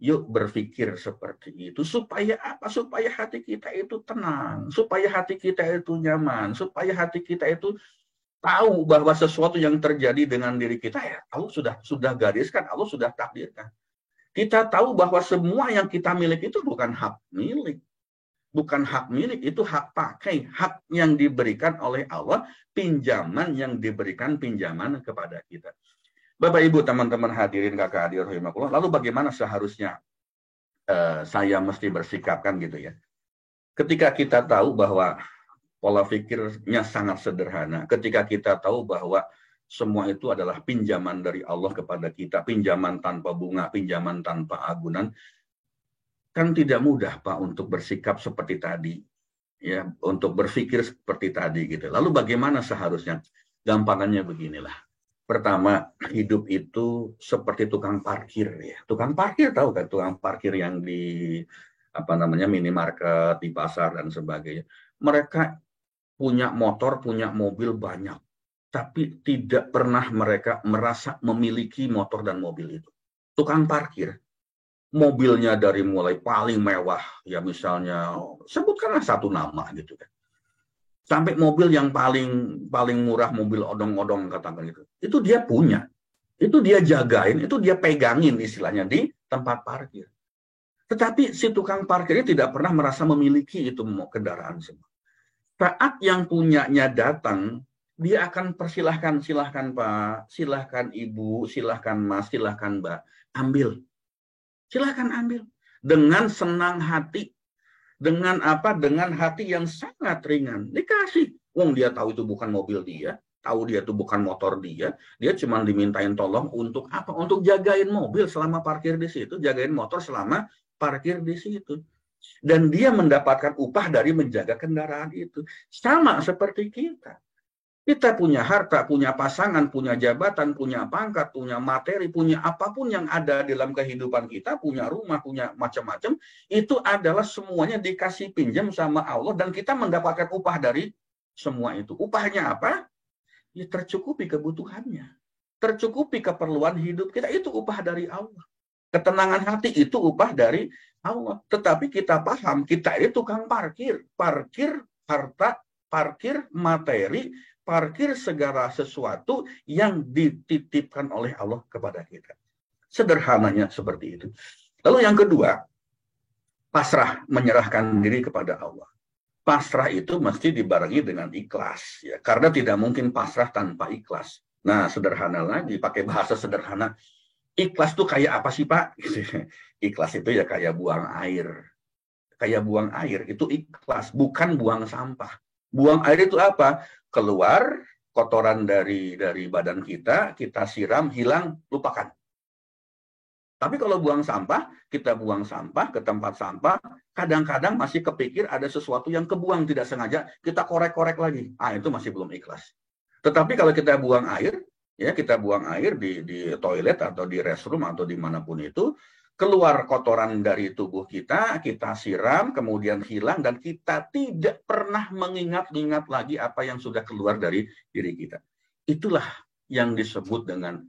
Yuk berpikir seperti itu. Supaya apa? Supaya hati kita itu tenang. Supaya hati kita itu nyaman. Supaya hati kita itu tahu bahwa sesuatu yang terjadi dengan diri kita, ya Allah sudah gariskan, Allah sudah takdirkan. Kita tahu bahwa semua yang kita miliki itu bukan hak milik. Bukan hak milik, itu hak pakai. Hak yang diberikan oleh Allah, pinjaman yang diberikan pinjaman kepada kita. Bapak, Ibu, teman-teman hadirin, kakak hadir, rahimakumullah. Lalu bagaimana seharusnya saya mesti bersikap kan gitu ya. Ketika kita tahu bahwa pola pikirnya sangat sederhana. Ketika kita tahu bahwa semua itu adalah pinjaman dari Allah kepada kita, pinjaman tanpa bunga, pinjaman tanpa agunan, kan tidak mudah Pak untuk bersikap seperti tadi, ya, untuk berpikir seperti tadi gitu. Lalu bagaimana seharusnya? Gampangannya beginilah. Pertama, hidup itu seperti tukang parkir ya. Tukang parkir tahu kan, tukang parkir yang di minimarket, di pasar dan sebagainya. Mereka punya motor, punya mobil banyak, tapi tidak pernah mereka merasa memiliki motor dan mobil itu. Tukang parkir, mobilnya dari mulai paling mewah, ya misalnya sebutkanlah satu nama gitu kan, sampai mobil yang paling paling murah, mobil odong-odong katakan itu dia punya, itu dia jagain, itu dia pegangin istilahnya di tempat parkir. Tetapi si tukang parkir ini tidak pernah merasa memiliki itu kendaraan semua. Saat yang punyanya datang, dia akan persilahkan, silahkan Pak, silahkan Ibu, silahkan Mas, silahkan Mbak, ambil. Silahkan ambil. Dengan senang hati. Dengan apa? Dengan hati yang sangat ringan. Dikasih. Wong dia tahu itu bukan mobil dia, tahu dia itu bukan motor dia cuma dimintain tolong untuk apa? Untuk jagain mobil selama parkir di situ, jagain motor selama parkir di situ. Dan dia mendapatkan upah dari menjaga kendaraan itu. Sama seperti kita. Kita punya harta, punya pasangan, punya jabatan, punya pangkat, punya materi, punya apapun yang ada dalam kehidupan kita, punya rumah, punya macam-macam, itu adalah semuanya dikasih pinjam sama Allah dan kita mendapatkan upah dari semua itu. Upahnya apa? Ya tercukupi kebutuhannya. Tercukupi keperluan hidup kita, itu upah dari Allah. Ketenangan hati itu upah dari Allah. Tetapi kita paham, kita ini tukang parkir. Parkir harta, parkir materi, parkir segala sesuatu yang dititipkan oleh Allah kepada kita. Sederhananya seperti itu. Lalu yang kedua, pasrah, menyerahkan diri kepada Allah. Pasrah itu mesti dibarengi dengan ikhlas. Ya. Karena tidak mungkin pasrah tanpa ikhlas. Nah, sederhana lagi, pakai bahasa sederhana. Ikhlas itu kayak apa sih Pak? Ikhlas itu ya kayak buang air. Kayak buang air, itu ikhlas. Bukan buang sampah. Buang air itu apa? Keluar kotoran dari badan kita siram, hilang, lupakan. Tapi kalau buang sampah, kita buang sampah ke tempat sampah, kadang-kadang masih kepikir ada sesuatu yang kebuang tidak sengaja, kita korek-korek lagi. Itu masih belum ikhlas. Tetapi kalau kita buang air, ya kita buang air di toilet atau di restroom atau dimanapun itu, keluar kotoran dari tubuh kita siram, kemudian hilang, dan kita tidak pernah mengingat-ingat lagi apa yang sudah keluar dari diri kita. Itulah yang disebut dengan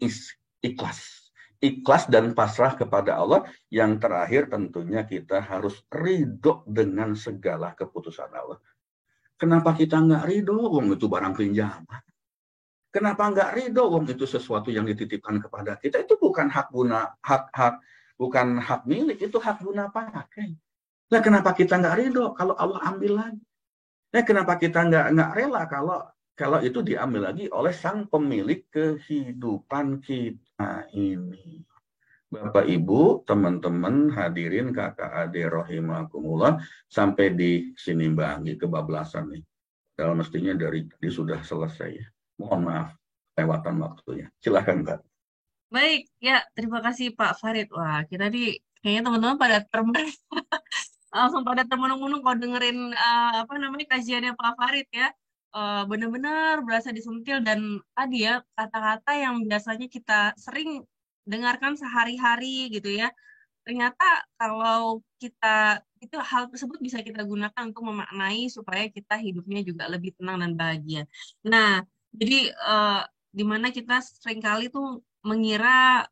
ikhlas. Ikhlas dan pasrah kepada Allah. Yang terakhir tentunya kita harus ridho dengan segala keputusan Allah. Kenapa kita nggak ridho? Wong itu barang pinjaman. Kenapa nggak ridho? Wong itu sesuatu yang dititipkan kepada kita. Itu bukan hak guna, bukan hak milik, itu hak guna pakai. Nah, kenapa kita nggak ridho kalau Allah ambil lagi? Nah, kenapa kita nggak rela kalau itu diambil lagi oleh sang pemilik kehidupan kita ini? Bapak, Ibu, teman-teman, hadirin, kakak, adik, rahimakumullah, sampai di sini Mbak Anggi kebablasan nih. Dalam mestinya dari sudah selesai ya. Mohon maaf, lewatan waktunya. Silakan Mbak. Baik, ya terima kasih Pak Farid. Wah, kita kayaknya teman-teman pada langsung pada termenung-menung kalau dengerin kajiannya Pak Farid ya. Benar-benar berasa disentil dan tadi ya kata-kata yang biasanya kita sering dengarkan sehari-hari gitu ya. Ternyata kalau kita itu hal tersebut bisa kita gunakan untuk memaknai supaya kita hidupnya juga lebih tenang dan bahagia. Nah, jadi di mana kita seringkali tuh mengira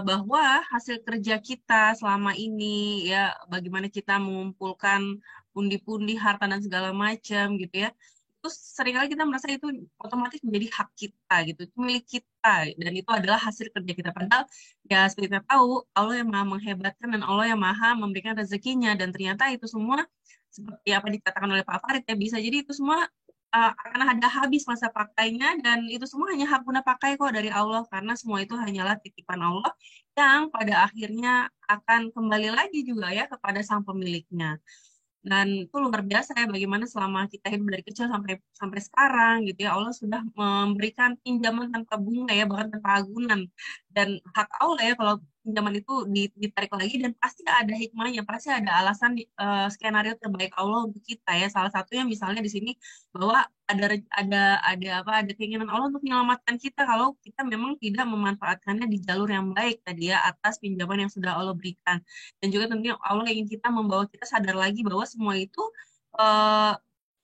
bahwa hasil kerja kita selama ini ya bagaimana kita mengumpulkan pundi-pundi harta dan segala macam gitu ya, terus seringkali kita merasa itu otomatis menjadi hak kita gitu, itu milik kita dan itu adalah hasil kerja kita. Padahal ya seperti kita tahu Allah yang maha menghebatkan dan Allah yang maha memberikan rezekinya, dan ternyata itu semua seperti apa dikatakan oleh Pak Farid ya, bisa jadi itu semua akan ada habis masa pakainya dan itu semua hanya hak guna pakai kok dari Allah, karena semua itu hanyalah titipan Allah yang pada akhirnya akan kembali lagi juga ya kepada sang pemiliknya. Dan itu luar biasa ya bagaimana selama kita hidup dari kecil sampai sekarang gitu ya, Allah sudah memberikan pinjaman tanpa bunga ya, bahkan tanpa agunan. Dan hak Allah ya kalau pinjaman itu ditarik lagi dan pasti ada hikmahnya, pasti ada alasan skenario terbaik Allah untuk kita ya. Salah satunya misalnya di sini bahwa ada keinginan Allah untuk menyelamatkan kita kalau kita memang tidak memanfaatkannya di jalur yang baik tadi ya, atas pinjaman yang sudah Allah berikan. Dan juga tentunya Allah ingin kita membawa kita sadar lagi bahwa semua itu eh,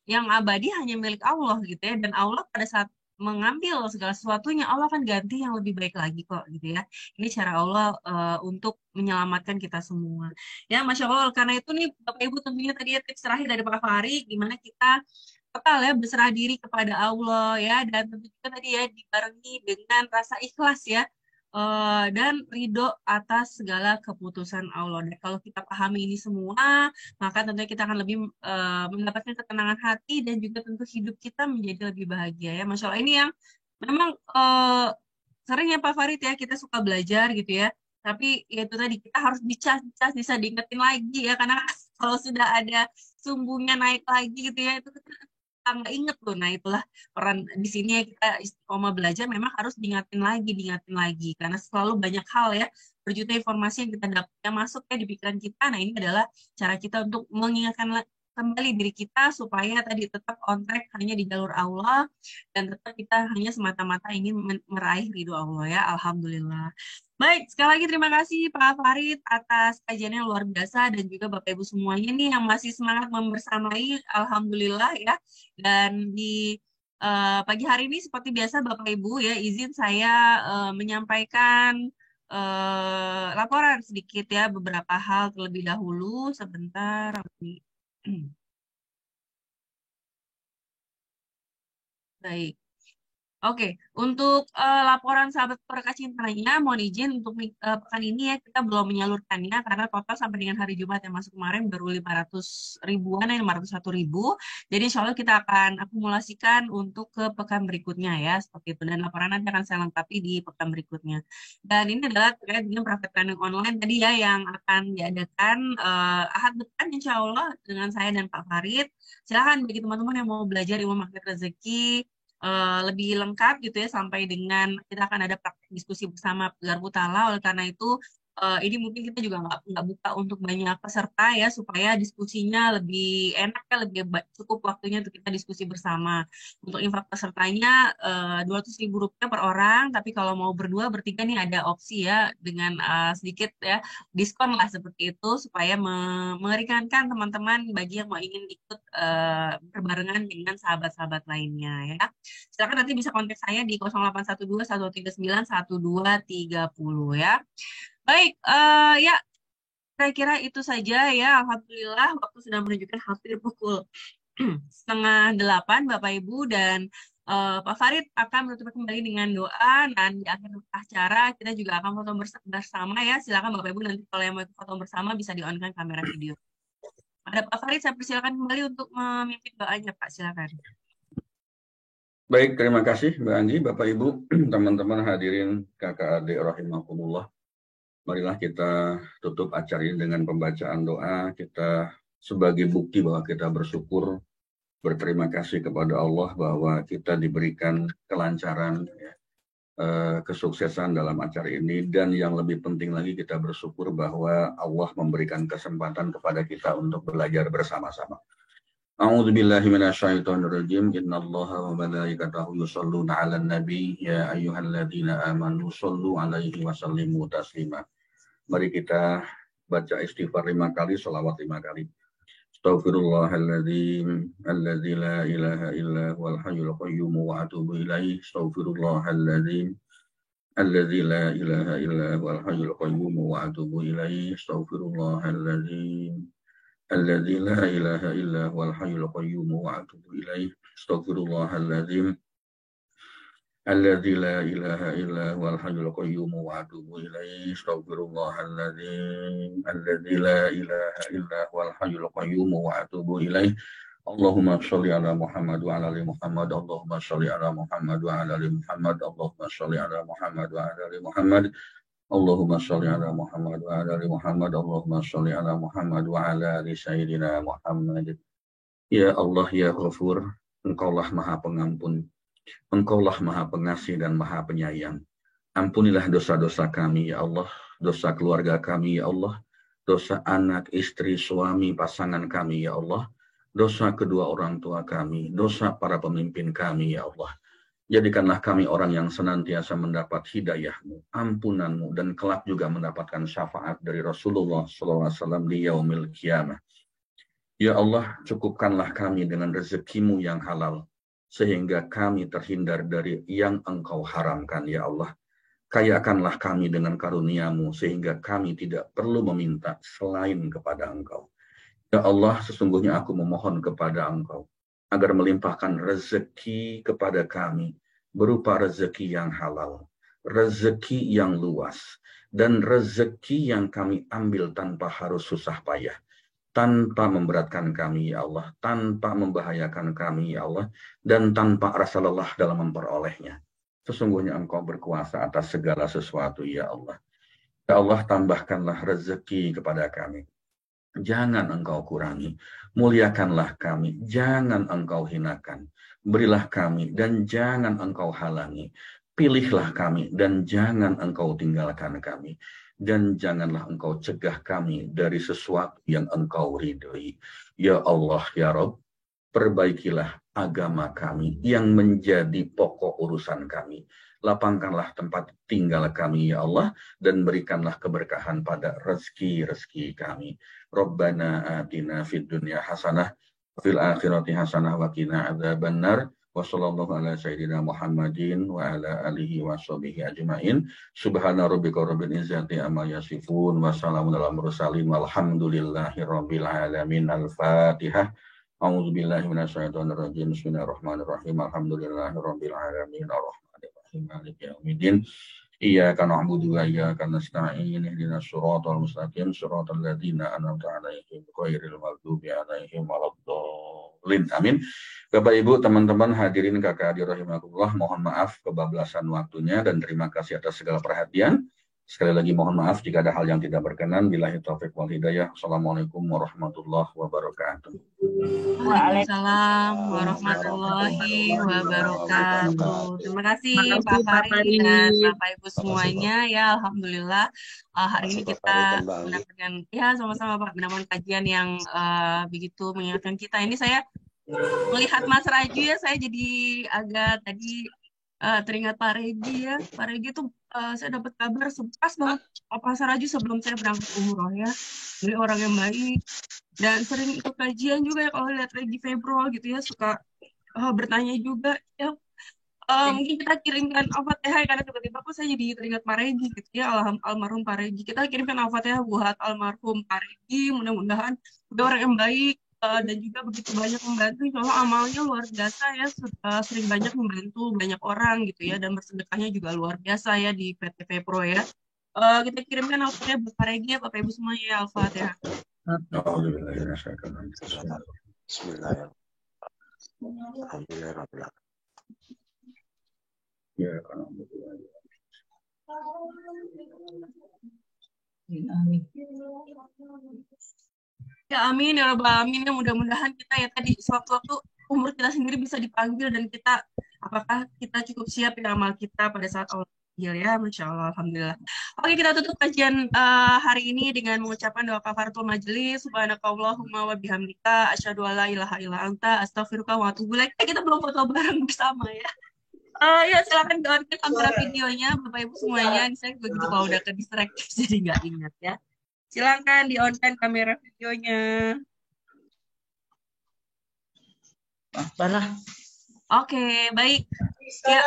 yang abadi hanya milik Allah gitu ya, dan Allah pada saat mengambil segala sesuatunya Allah akan ganti yang lebih baik lagi kok gitu ya. Ini cara Allah untuk menyelamatkan kita semua ya. Masya Allah, karena itu nih Bapak Ibu tentunya tadi ya tips terakhir dari Pak Fahri gimana kita total ya berserah diri kepada Allah ya, dan tentu juga tadi ya dibarengi dengan rasa ikhlas ya, dan ridho atas segala keputusan Allah. Dan kalau kita pahami ini semua, maka tentunya kita akan lebih mendapatkan ketenangan hati dan juga tentu hidup kita menjadi lebih bahagia ya. Masya Allah, ini yang memang sering ya Pak Farid ya, kita suka belajar gitu ya. Tapi ya itu tadi kita harus dicas-cas, bisa diingetin lagi ya, karena kalau sudah ada sumbungnya naik lagi gitu ya, itu kita nggak inget loh. Nah itulah peran di sini ya, kita istiqomah belajar memang harus diingatin lagi, karena selalu banyak hal ya, berjuta informasi yang kita dapat yang masuk ya di pikiran kita. Nah ini adalah cara kita untuk mengingatkan kembali diri kita supaya tadi tetap on track hanya di jalur Allah, dan tetap kita hanya semata-mata ingin meraih ridho Allah ya. Alhamdulillah. Baik, sekali lagi terima kasih Pak Farid atas kajiannya yang luar biasa, dan juga Bapak Ibu semuanya nih yang masih semangat membersamai, Alhamdulillah ya. Dan di pagi hari ini seperti biasa Bapak Ibu ya, izin saya menyampaikan laporan sedikit ya, beberapa hal terlebih dahulu. Sebentar. Baik. Oke, untuk laporan sahabat keluarga cintanya, mohon izin untuk pekan ini ya kita belum menyalurkannya karena total sampai dengan hari Jumat yang masuk kemarin baru 500 ribuan ya, 501 ribu. Jadi insya Allah kita akan akumulasikan untuk ke pekan berikutnya ya, seperti itu. Dan laporan nanti akan saya lengkapi di pekan berikutnya. Dan ini adalah terkait dengan praktek training online tadi ya, yang akan diadakan Ahad depan insya Allah dengan saya dan Pak Farid. Silakan bagi teman-teman yang mau belajar ilmu magnet rezeki lebih lengkap gitu ya, sampai dengan kita akan ada praktik diskusi bersama Garbu Tala. Oleh karena itu ini mungkin kita juga nggak buka untuk banyak peserta ya, supaya diskusinya lebih enak ya, lebih cukup waktunya untuk kita diskusi bersama. Untuk infak pesertanya 200 ribu rupiah per orang, tapi kalau mau berdua bertiga nih ada opsi ya dengan sedikit ya diskon lah seperti itu, supaya meringankan teman-teman bagi yang mau ingin ikut berbarengan dengan sahabat-sahabat lainnya ya. Silakan nanti bisa kontak saya di 0812 139 1230 ya. Baik, ya kira-kira itu saja ya. Alhamdulillah waktu sudah menunjukkan hampir pukul 7:30 Bapak Ibu, dan Pak Farid akan menutup kembali dengan doa, dan di akhir acara kita juga akan foto bersama ya. Silakan Bapak Ibu nanti kalau yang mau foto bersama bisa di-on-kan kamera video. Ada Pak Farid, saya persilakan kembali untuk memimpin doanya Pak, silakan. Baik, terima kasih Mbak Anggi, Bapak Ibu, teman-teman hadirin kakak adik rahimakumullah. Marilah kita tutup acara ini dengan pembacaan doa. Kita sebagai bukti bahwa kita bersyukur, berterima kasih kepada Allah bahwa kita diberikan kelancaran, kesuksesan dalam acara ini. Dan yang lebih penting lagi, kita bersyukur bahwa Allah memberikan kesempatan kepada kita untuk belajar bersama-sama. A'udzu billahi minasyaitonir rajim. Innallaha wa malaikatahu yusholluna 'alan nabi ya ayyuhalladzina amanu shollu 'alaihi wa sallimu taslima. Mari kita baca istighfar 5 kali, selawat 5 kali. Astaghfirullahaladzim alladzi la ilaha illa huwal hayyul qayyum wa atubu ilaihi. Astaghfirullahaladzim alladzi la ilaha illa huwal hayyul qayyum wa atubu ilaihi. Astaghfirullahaladzim alladzi la ilaha illa huwal hayyul qayyum wa atubu ilaihi. Astaghfirullahaladzim alladzi la ilaha illa huwal hayyul qayyum wa atubu ilaihi. Astaghfirullahaladzim alladzi la ilaha illa huwal hayyul qayyum wa atubu ilaihi. Allahumma sholli ala Muhammad wa ala ali Muhammad. Allahumma sholli ala Muhammad wa ala ali Muhammad. Allahumma sholli ala Muhammad wa ala ali Muhammad. Allahumma sholli ala Muhammad wa ala ali Muhammad. Allahumma sholli ala Muhammad wa ala ali Sayyidina Muhammad. Ya Allah, ya Ghafur, Engkaulah Maha Pengampun, Engkaulah Maha Pengasih dan Maha Penyayang. Ampunilah dosa-dosa kami, ya Allah, dosa keluarga kami ya Allah, dosa anak, istri, suami, pasangan kami ya Allah, dosa kedua orang tua kami, dosa para pemimpin kami ya Allah. Jadikanlah kami orang yang senantiasa mendapat hidayah-Mu, ampunan-Mu, dan kelak juga mendapatkan syafaat dari Rasulullah SAW di yaumil qiyamah. Ya Allah, cukupkanlah kami dengan rezeki-Mu yang halal, sehingga kami terhindar dari yang Engkau haramkan, ya Allah. Kayakanlah kami dengan karunia-Mu, sehingga kami tidak perlu meminta selain kepada Engkau. Ya Allah, sesungguhnya aku memohon kepada Engkau, agar melimpahkan rezeki kepada kami, berupa rezeki yang halal, rezeki yang luas, dan rezeki yang kami ambil tanpa harus susah payah, tanpa memberatkan kami, ya Allah, tanpa membahayakan kami, ya Allah, dan tanpa rasa lelah dalam memperolehnya. Sesungguhnya Engkau berkuasa atas segala sesuatu, ya Allah. Ya Allah, tambahkanlah rezeki kepada kami. Jangan Engkau kurangi, muliakanlah kami, jangan Engkau hinakan. Berilah kami dan jangan Engkau halangi. Pilihlah kami dan jangan Engkau tinggalkan kami. Dan janganlah Engkau cegah kami dari sesuatu yang Engkau ridhoi. Ya Allah, ya Rabb, perbaikilah agama kami yang menjadi pokok urusan kami. Lapangkanlah tempat tinggal kami, ya Allah, dan berikanlah keberkahan pada rezeki-rezeki kami. Rabbana atina fid dunya hasanah, fil akhirati hasanah, wa qina adzabannar. Wa sallallahu ala sayyidina Muhammadin wa ala alihi wa sahbihi ajma'in. Subhana rabbika rabbil izzati amma yasifun, wa salamun alal mursalin, walhamdulillahi rabbil alamin. Al-Fatihah. A'udzu billahi minasyaitonir rajim. Bismillahirrahmanirrahim. Alhamdulillahirabbil alamin. Arrahmanirrahim. Maliki yaumiddin. Iyyaka na'budu wa iyyaka nasta'in. Ihdinas siratal mustaqim, siratal ladzina an'amta 'alaihim ghairil maghdubi 'alaihim waladdallin. Amin. Bapak Ibu, teman-teman hadirin kakak adik rahimakumullah, mohon maaf kebablasan waktunya dan terima kasih atas segala perhatian. Sekali lagi mohon maaf jika ada hal yang tidak berkenan. Billahi taufiq wal hidayah. Assalamualaikum warahmatullahi wabarakatuh. Waalaikumsalam warahmatullahi wabarakatuh. Terima kasih Pak Farid dan Bapak Ibu semuanya. Ya, alhamdulillah hari ini kita mendapatkan, ya sama-sama Pak, mendapatkan kajian yang begitu mengingatkan kita. Ini saya melihat Mas Raju ya, saya jadi agak tadi teringat Pak Regi ya. Pak Regi tuh saya dapat kabar pas banget Pak Raju sebelum saya berangkat umroh ya. Jadi orang yang baik dan sering ikut kajian juga ya, kalau lihat Regi Februari gitu ya, suka bertanya juga ya. Mungkin kita kirimkan Al-Fatihah karena tiba-tiba kok saya jadi teringat Pak Regi gitu ya, almarhum Pak Regi. Kita kirimkan Al-Fatihah buat almarhum Pak Regi, mudah-mudahan udah orang yang baik dan juga begitu banyak membantu. Insya Allah amalnya luar biasa ya, sering banyak membantu banyak orang gitu ya, dan bersedekahnya juga luar biasa ya di PT Vepro ya. Kita kirimkan Al-Fatihah buat Pak Regi ya, Bapak Ibu semuanya ya, Al-Fatihah. Bismillahirrahmanirrahim. Ya amin ya rabbal alamin. Ya mudah-mudahan kita ya tadi sewaktu-waktu umur kita sendiri bisa dipanggil, dan kita apakah kita cukup siap ya amal kita pada saat Allah panggil ya. Masya Allah, alhamdulillah. Oke, kita tutup kajian hari ini dengan mengucapkan doa kafaratul majelis. Subhanakallahumma wa bihamdika asyhadu alla ilaha illa anta astaghfiruka wa atubu ilaik. Kita belum foto bareng bersama ya. Ya silakan on-kan kamera videonya Bapak Ibu semuanya. Ini saya begitu kalau udah ke distract jadi nggak ingat ya. Silakan di on-kan kamera videonya. Oke, baik. Ya,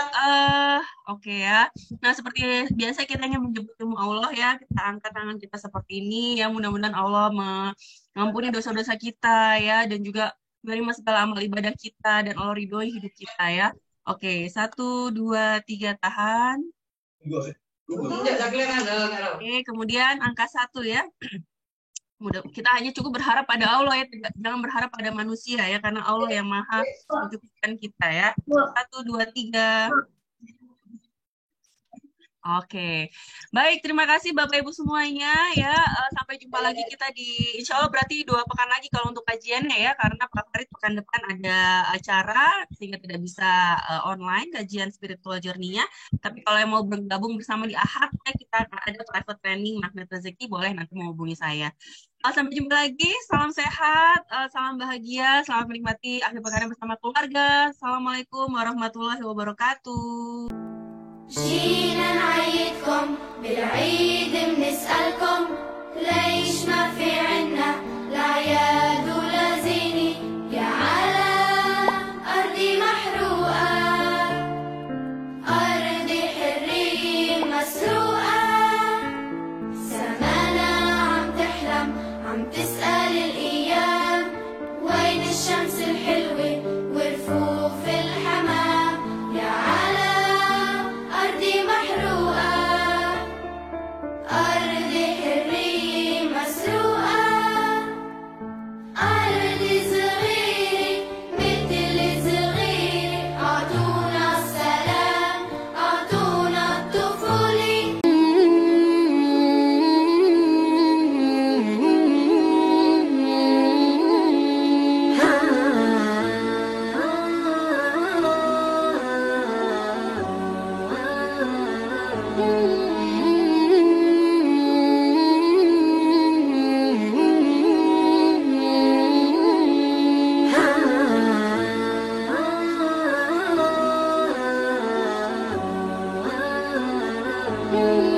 oke ya. Nah, seperti biasa kita ingin menyebut ilmu Allah ya. Kita angkat tangan kita seperti ini ya. Mudah-mudahan Allah mengampuni dosa-dosa kita ya, dan juga menerima segala amal ibadah kita, dan Allah ridhoi hidup kita ya. Oke, 1, 2, 3, tahan. Oke, kemudian angka 1 ya. Kita hanya cukup berharap pada Allah ya, jangan berharap pada manusia ya, karena Allah yang maha mencukupkan kita ya. 1, 2, 3. Oke, baik, terima kasih Bapak Ibu semuanya ya. Sampai jumpa lagi kita di, insya Allah berarti 2 pekan lagi kalau untuk kajiannya ya, karena Pak Farid pekan depan ada acara sehingga tidak bisa online kajian spiritual journey-nya. Tapi kalau yang mau bergabung bersama di Ahad ya, kita kita ada private training magnet rezeki, boleh nanti menghubungi saya. Sampai jumpa lagi, salam sehat, salam bahagia, selamat menikmati akhir pekan bersama keluarga. Assalamualaikum warahmatullahi wabarakatuh. جينا نعيدكم بالعيد بنسألكم ليش ما في عنا الأعياد ولا زينة يا على أرضي محروقة أرضي حرية مسروقة سمانا عم تحلم عم تسأل الأيام وين الشمس الحلوة ورفوف الحمام يا على أرضي محروقة أرضي حرية مسروقة أرضي صغيرة مثل صغيرة أعطونا السلام أعطونا الطفولة Mm-hmm.